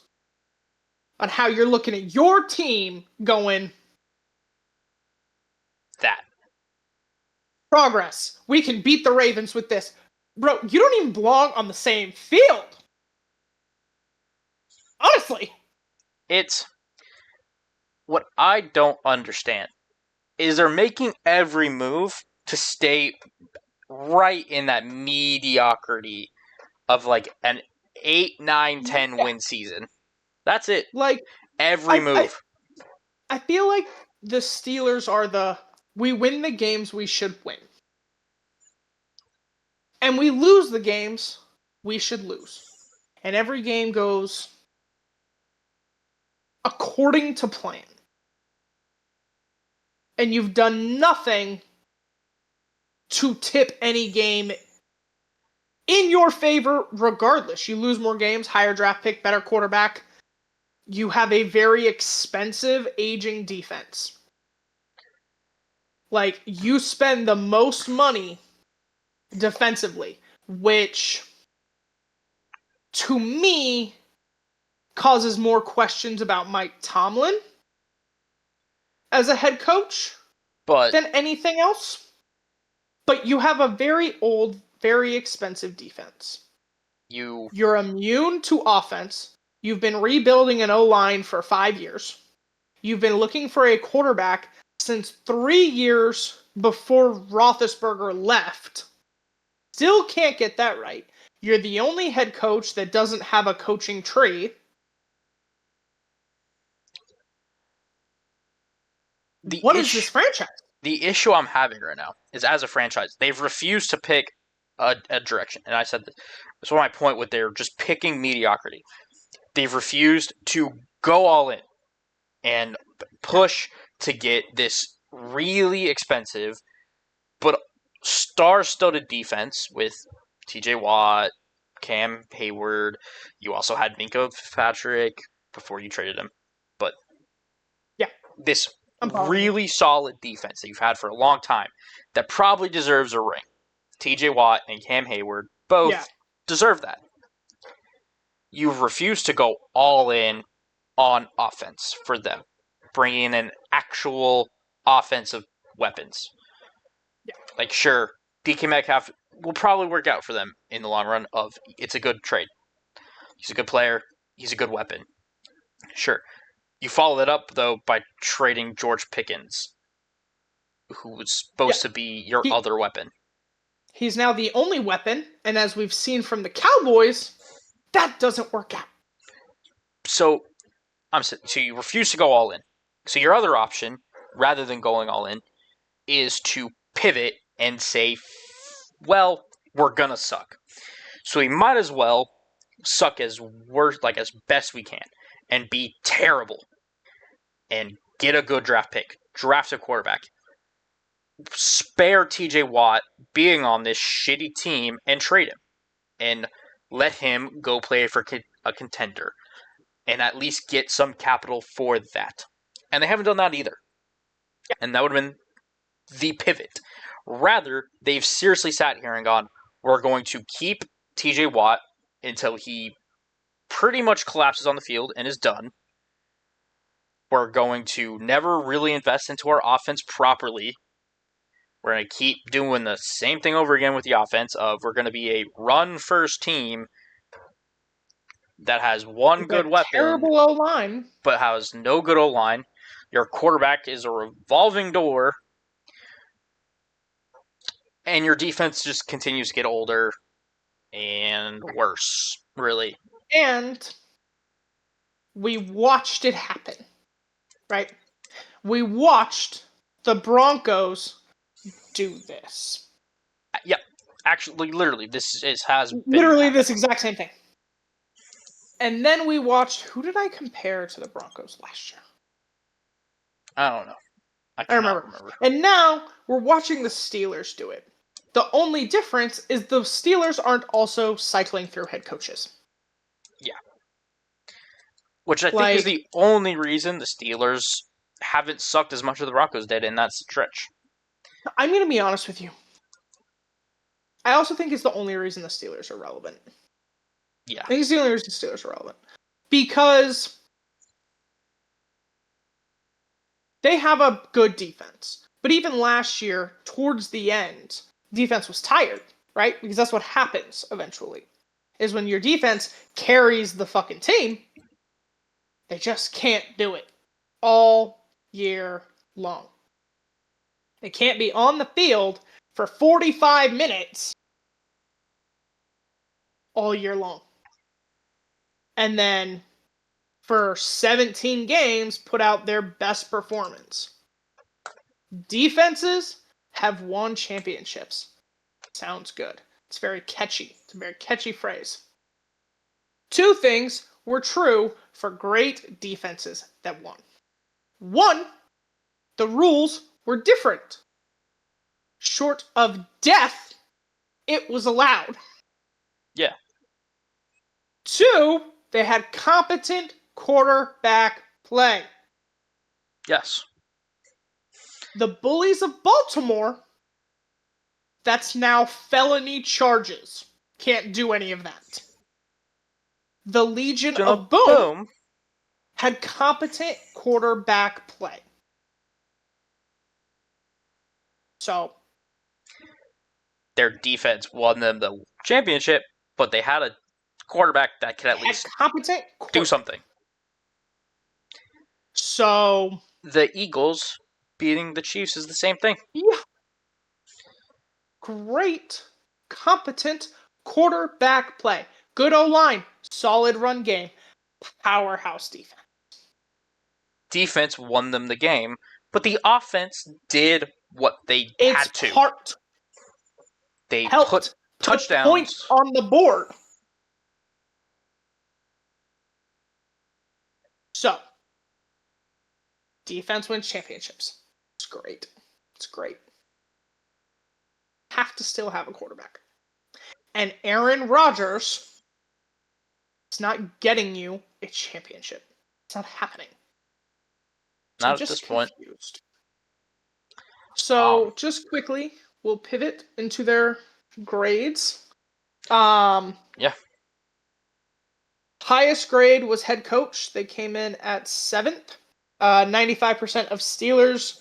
on how you're looking at your team going, that Progress. We can beat the Ravens with this. Bro, you don't even belong on the same field. Honestly. It's what I don't understand is they're making every move to stay right in that mediocrity of like an 8, 9, 10 win season. That's it. Like, Every move. I feel like the Steelers are we win the games we should win. And we lose the games we should lose. And every game goes according to plan. And you've done nothing to tip any game in your favor regardless. You lose more games, higher draft pick, better quarterback. You have a very expensive, aging defense. Like, you spend the most money defensively, which, to me, causes more questions about Mike Tomlin as a head coach than anything else. But you have a very old, very expensive defense. You're immune to offense. You've been rebuilding an O-line for 5 years. You've been looking for a quarterback since 3 years before Roethlisberger left. Still can't get that right. You're the only head coach that doesn't have a coaching tree. What is this franchise? The issue I'm having right now is, as a franchise, they've refused to pick a direction. And I said that's my point with they're just picking mediocrity. They've refused to go all in and push to get this really expensive but star-studded defense with T.J. Watt, Cam Hayward. You also had Minka Fitzpatrick before you traded him. But yeah, this really solid defense that you've had for a long time that probably deserves a ring. T.J. Watt and Cam Hayward both deserve that. You've refused to go all in on offense for them, bringing in actual offensive weapons. Yeah. Like, sure, DK Metcalf will probably work out for them in the long run. It's a good trade. He's a good player. He's a good weapon. Sure. You follow that up, though, by trading George Pickens, who was supposed to be your other weapon. He's now the only weapon, and as we've seen from the Cowboys, that doesn't work out. So you refuse to go all in. So your other option, rather than going all in, is to pivot and say, well, we're gonna suck. So we might as well suck as best we can and be terrible and get a good draft pick, draft a quarterback, spare TJ Watt being on this shitty team and trade him and let him go play for a contender and at least get some capital for that. And they haven't done that either. And that would have been the pivot. Rather, they've seriously sat here and gone, we're going to keep TJ Watt until he pretty much collapses on the field and is done. We're going to never really invest into our offense properly. We're going to keep doing the same thing over again with the offense of we're going to be a run-first team that has one good weapon, terrible O-line, but has no good O-line. Your quarterback is a revolving door, and your defense just continues to get older and worse, really. And we watched it happen, right? We watched the Broncos do this. Yeah, actually, literally, this has been literally happening. This exact same thing. And then we watched. Who did I compare to the Broncos last year? I don't know. I remember. And now we're watching the Steelers do it. The only difference is the Steelers aren't also cycling through head coaches. Yeah. Which I think is the only reason the Steelers haven't sucked as much as the Broncos did in that stretch. I'm going to be honest with you. I also think it's the only reason the Steelers are relevant. Yeah. I think it's the only reason the Steelers are relevant. Because they have a good defense. But even last year, towards the end, defense was tired, right? Because that's what happens eventually. Is when your defense carries the fucking team, they just can't do it all year long. They can't be on the field for 45 minutes all year long. And then for 17 games, put out their best performance. Defenses have won championships. Sounds good. It's very catchy. It's a very catchy phrase. Two things were true for great defenses that won. One, the rules were different. Short of death, it was allowed. Yeah. Two, they had competent quarterback play. Yes. The Bullies of Baltimore, that's now felony charges. Can't do any of that. The Legion of Boom had competent quarterback play. So their defense won them the championship, but they had a quarterback that could at least do something. So the Eagles beating the Chiefs is the same thing. Yeah. Great, competent quarterback play. Good O-line, solid run game, powerhouse defense. Defense won them the game, but the offense did what they had to. They put touchdowns, put points on the board. So, defense wins championships. It's great. It's great. Have to still have a quarterback. And Aaron Rodgers is not getting you a championship. It's not happening. Not at this point. So, just quickly, we'll pivot into their grades. Yeah. Highest grade was head coach. They came in at 7th. 95% of Steelers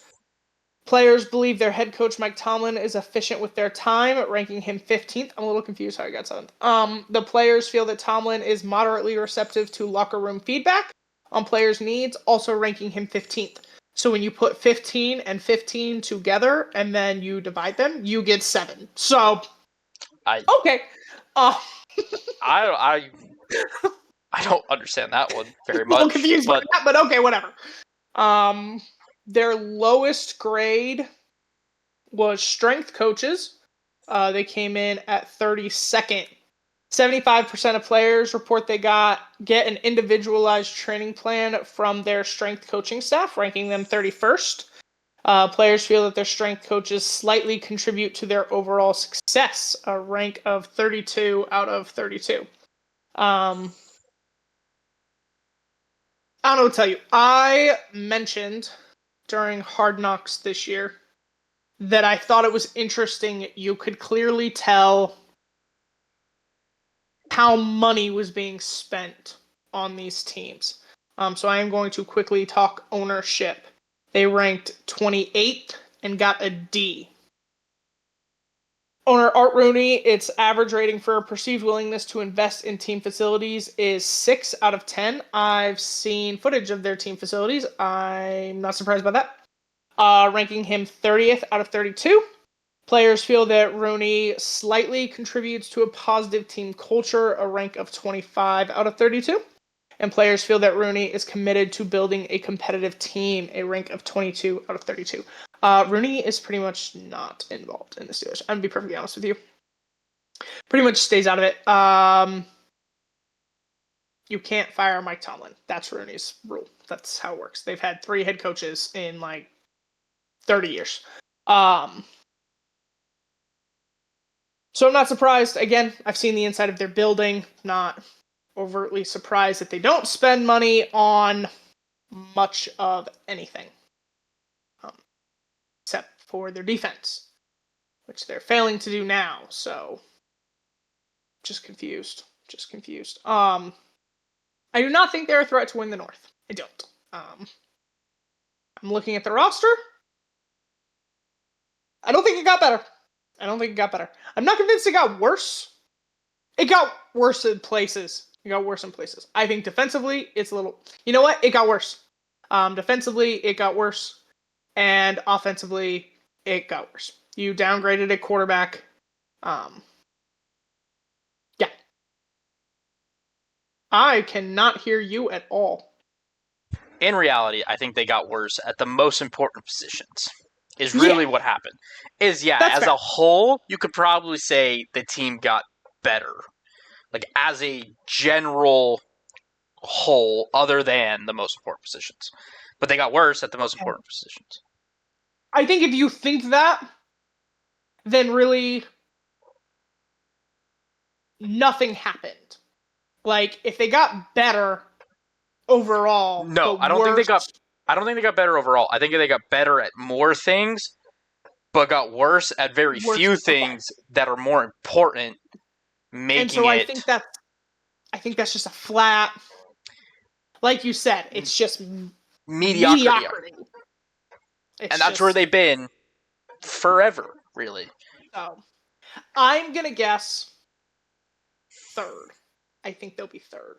players believe their head coach, Mike Tomlin, is efficient with their time, ranking him 15th. I'm a little confused how he got 7th. The players feel that Tomlin is moderately receptive to locker room feedback on players' needs, also ranking him 15th. So when you put 15 and 15 together and then you divide them, you get 7. So, okay. I don't understand that one very much. A little confused by that, but okay, whatever. Their lowest grade was strength coaches. They came in at 32nd. 75% of players report they get an individualized training plan from their strength coaching staff, ranking them 31st. Players feel that their strength coaches slightly contribute to their overall success, a rank of 32 out of 32. I don't know what to tell you. I mentioned during Hard Knocks this year that I thought it was interesting. You could clearly tell how money was being spent on these teams. So I am going to quickly talk ownership. They ranked 28th and got a D. Owner Art Rooney, its average rating for perceived willingness to invest in team facilities is 6 out of 10. I've seen footage of their team facilities. I'm not surprised by that. Ranking him 30th out of 32. Players feel that Rooney slightly contributes to a positive team culture, a rank of 25 out of 32. And players feel that Rooney is committed to building a competitive team, a rank of 22 out of 32. Rooney is pretty much not involved in the Steelers. I'm going to be perfectly honest with you. Pretty much stays out of it. You can't fire Mike Tomlin. That's Rooney's rule. That's how it works. They've had 3 head coaches in like 30 years. So I'm not surprised. Again, I've seen the inside of their building. Not overtly surprised that they don't spend money on much of anything. Except for their defense, which they're failing to do now. So, just confused. I do not think they're a threat to win the North. I don't. I'm looking at the roster. I don't think it got better. I'm not convinced it got worse. It got worse in places. I think defensively, it's a little. You know what? It got worse. Defensively, it got worse, and offensively, it got worse. You downgraded a quarterback. Yeah. I cannot hear you at all. In reality, I think they got worse at the most important positions. Is really what happened. That's as fair. a whole, you could probably say the team got better. Like, as a general whole, other than the most important positions. But they got worse at the most important positions. I think if you think that, then really nothing happened. Like, if they got better overall, No, but I don't think worse. I don't think they got better overall. I think they got better at more things, but got worse at very few things that are more important, making and so it. I think that's just a flat, like you said, it's just mediocrity. And that's where they've been forever, really. So, I'm gonna guess third. I think they'll be third.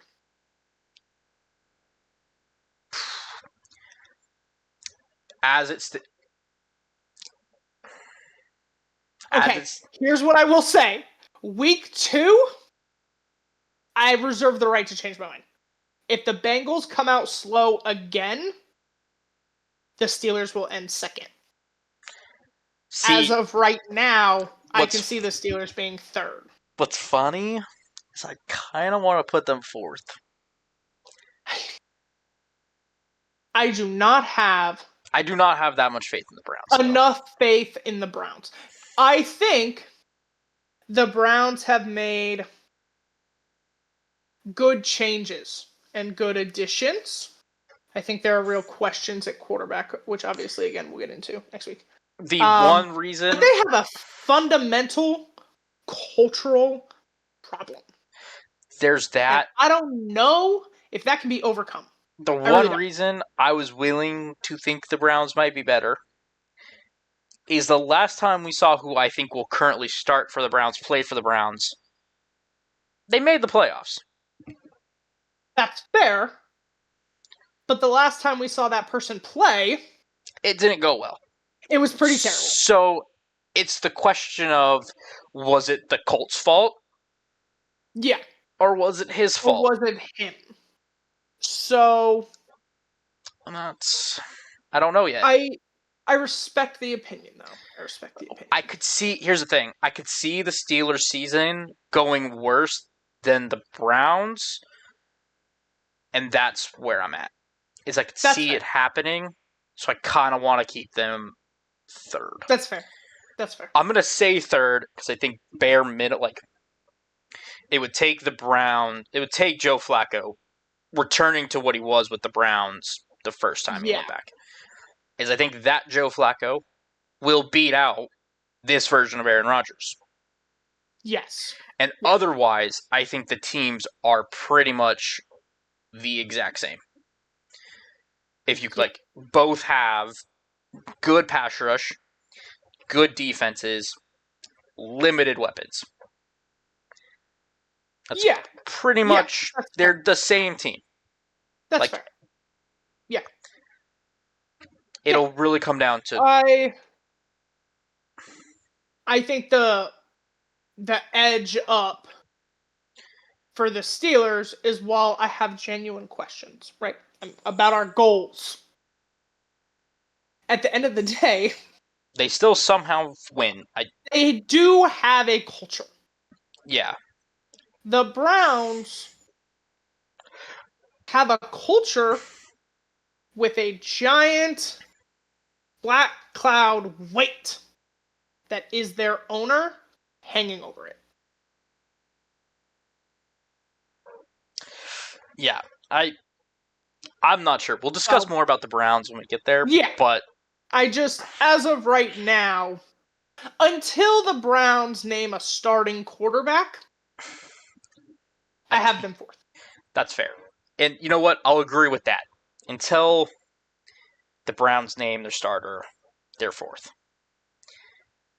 Here's what I will say. Week 2, I reserve the right to change my mind. If the Bengals come out slow again, the Steelers will end second. As of right now, I can see the Steelers being third. What's funny is I kind of want to put them fourth. I do not have that much faith in the Browns. Enough faith in the Browns. I think the Browns have made good changes and good additions. I think there are real questions at quarterback, which obviously, again, we'll get into next week. The one reason... But they have a fundamental cultural problem. There's that. And I don't know if that can be overcome. The one reason I was willing to think the Browns might be better is the last time we saw who I think will currently start for the Browns, play for the Browns, they made the playoffs. That's fair. But the last time we saw that person play... it didn't go well. It was pretty terrible. So, it's the question of, was it the Colts' fault? Yeah. Or was it his fault? Or was it him? So... I don't know yet. I respect the opinion, though. I could see... here's the thing. I could see the Steelers' season going worse than the Browns, and that's where I'm at. Is I could see it happening, so I kind of want to keep them third. That's fair. I'm going to say third, because I think bare minute, it would take the Browns... it would take Joe Flacco returning to what he was with the Browns the first time he went back. Is I think that Joe Flacco will beat out this version of Aaron Rodgers. Yes. And otherwise, I think the teams are pretty much the exact same. If you both have good pass rush, good defenses, limited weapons. That's pretty much, they're the same team. That's fair. Yeah. It'll really come down to... I think the edge up for the Steelers is, while I have genuine questions, right, about our goals, at the end of the day... they still somehow win. They do have a culture. Yeah. The Browns have a culture with a giant black cloud weight that is their owner hanging over it. Yeah, I'm not sure. We'll discuss more about the Browns when we get there. Yeah. But as of right now, until the Browns name a starting quarterback, I have them fourth. That's fair. And you know what? I'll agree with that. Until the Browns name their starter, they're fourth.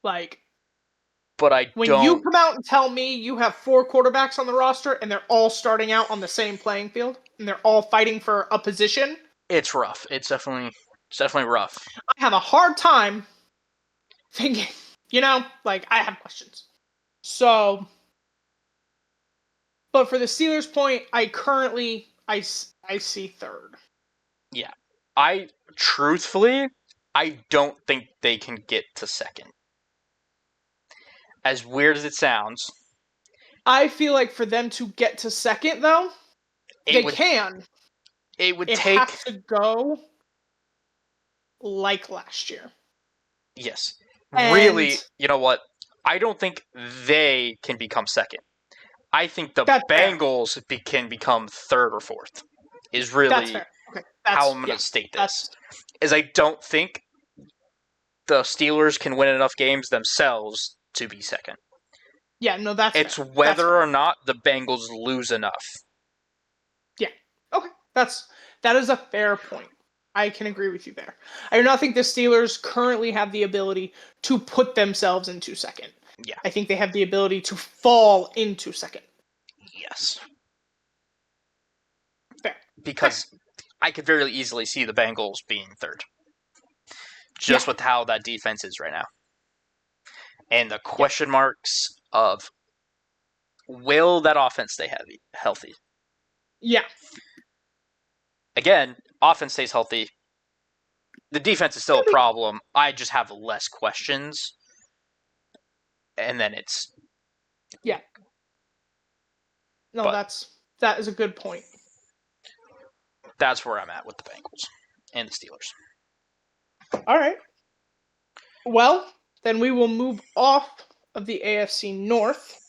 Like, But I when you don't. come out and tell me you have 4 quarterbacks on the roster and they're all starting out on the same playing field and they're all fighting for a position, It's rough. It's definitely rough. I have a hard time thinking, like, I have questions. So, but for the Steelers' point, I see third. Yeah. Truthfully, I don't think they can get to second. As weird as it sounds, I feel like for them to get to second, though, they can. It would It take. has to go like last year. Yes. And Really, you know what? I don't think they can become second. I think the that's fair. Bengals can become third or fourth. Is That's really fair. Okay. how I'm going to state this. Is I don't think the Steelers can win enough games themselves to be second. Yeah, no, that's It's fair. whether or not the Bengals lose enough. Yeah. Okay. That is a fair point. I can agree with you there. I do not think the Steelers currently have the ability to put themselves into second. Yeah. I think they have the ability to fall into second. Yes. Fair. Because I could very easily see the Bengals being third. Just with how that defense is right now. And the question marks of will that offense stay healthy? Yeah. Again, offense stays healthy. The defense is still a problem. I just have less questions. And then it's... Yeah. No, that is a good point. That's where I'm at with the Bengals and the Steelers. All right. Well, then we will move off of the AFC North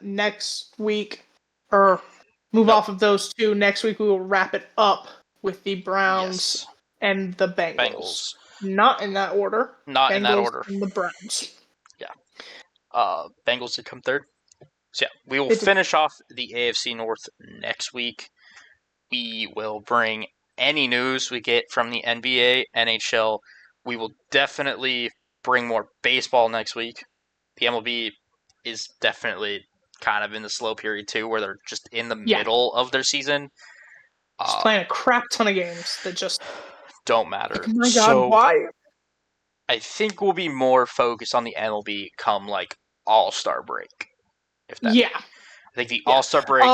next week, or move off of those two. Next week we will wrap it up with the Browns and the Bengals. Not in that order. Not Bengals in that order. And the Browns. Yeah. Bengals did come third. So yeah, we will finish off the AFC North next week. We will bring any news we get from the NBA, NHL. We will definitely bring more baseball next week. The MLB is definitely kind of in the slow period too, where they're just in the middle of their season. Just playing a crap ton of games that just don't matter. Oh my God, why? I think we'll be more focused on the MLB come like All-Star break. I think the All-Star break.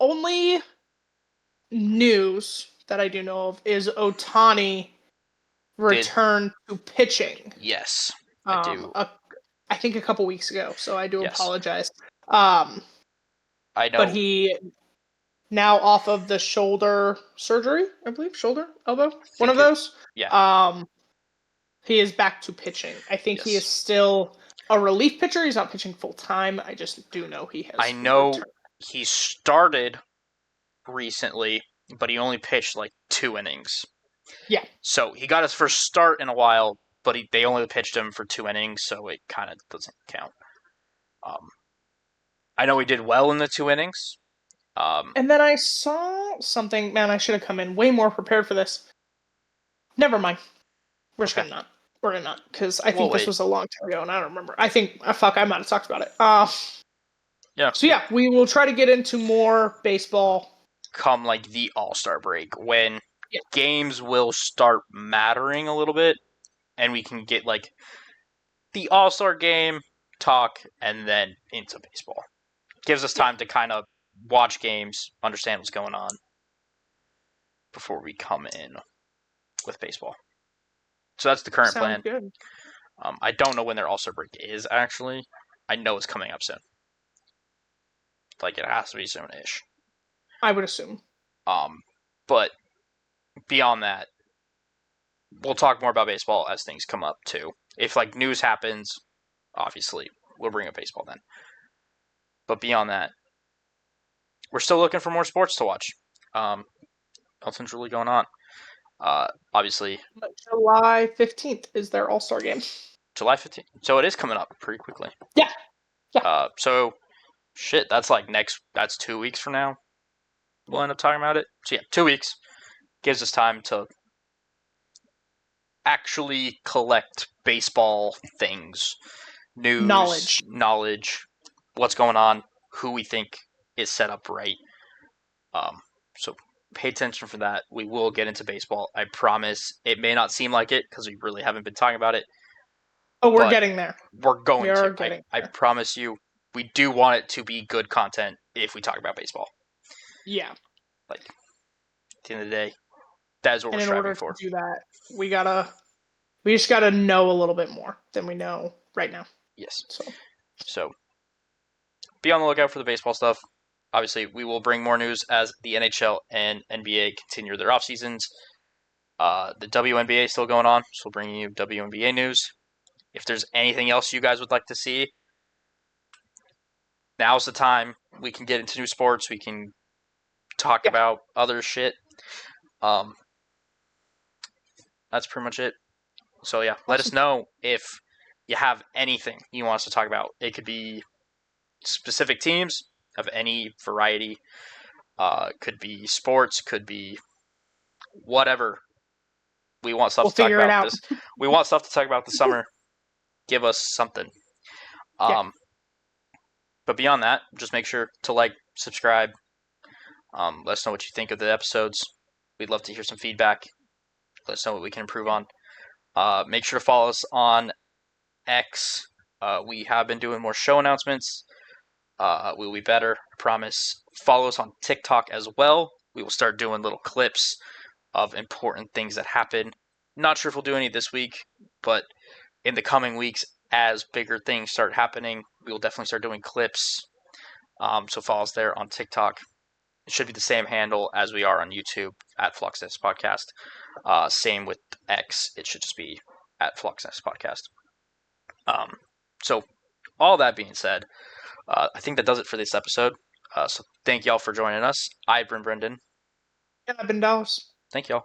Only news that I do know of is Ohtani returned to pitching. Yes, I do. I think a couple weeks ago, so I do apologize. I know. But he now off of the shoulder surgery, I believe, elbow, one of those. Yeah. He is back to pitching. I think he is still a relief pitcher. He's not pitching full time. I just do know he has. I know he started recently, but he only pitched like 2 innings. Yeah. So he got his first start in a while, but they only pitched him for 2 innings, so it kind of doesn't count. I know he did well in the 2 innings. And then I saw something. Man, I should have come in way more prepared for this. Never mind. We're just gonna not. We're gonna not, because I think this was a long time ago, and I don't remember. I think I might have talked about it. Yeah. So yeah, we will try to get into more baseball come like the All-Star break, when games will start mattering a little bit, and we can get like the All-Star game talk and then into baseball. Gives us time to kind of watch games, understand what's going on before we come in with baseball. So that's the current plan. Good. I don't know when their All-Star break is, actually. I know it's coming up soon. Like, it has to be soon-ish. I would assume. But beyond that, we'll talk more about baseball as things come up, too. If, like, news happens, obviously, we'll bring up baseball then. But beyond that, we're still looking for more sports to watch. Nothing's really going on. Obviously, July 15th is their All-Star game. July 15th. So it is coming up pretty quickly. Yeah. So, shit, that's 2 weeks from now. We'll end up talking about it. So yeah, 2 weeks gives us time to actually collect baseball things, news, knowledge, what's going on, who we think is set up right. So pay attention for that. We will get into baseball. I promise. It may not seem like it because we really haven't been talking about it, Oh, we're but getting there. we're going We are to. getting I there. promise you. We do want it to be good content if we talk about baseball. Yeah. Like, at the end of the day, that is what And we're in striving order to for. do that, we just gotta know a little bit more than we know right now. Yes. So So be on the lookout for the baseball stuff. Obviously, we will bring more news as the NHL and NBA continue their off seasons. The WNBA is still going on, so we'll bring you WNBA news. If there's anything else you guys would like to see, now's the time. We can get into new sports. We can talk about other shit. Um, that's pretty much it. So yeah, let us know if you have anything you want us to talk about. It could be specific teams of any variety. Could be sports. Could be whatever. We want stuff we'll to talk figure it about out. this. We want stuff to talk about this summer. Give us something. Yeah. But beyond that, just make sure to like, subscribe. Let us know what you think of the episodes. We'd love to hear some feedback. Let us know what we can improve on. Make sure to follow us on X. We have been doing more show announcements. We'll be better, I promise. Follow us on TikTok as well. We will start doing little clips of important things that happen. Not sure if we'll do any this week, but in the coming weeks, as bigger things start happening, we will definitely start doing clips. So follow us there on TikTok. It should be the same handle as we are on YouTube at Fluxness Podcast. Same with X. It should just be at Fluxness Podcast. So all that being said, I think that does it for this episode. So thank y'all for joining us. I've been Brendan. Yeah, I've been Dallas. Thank y'all.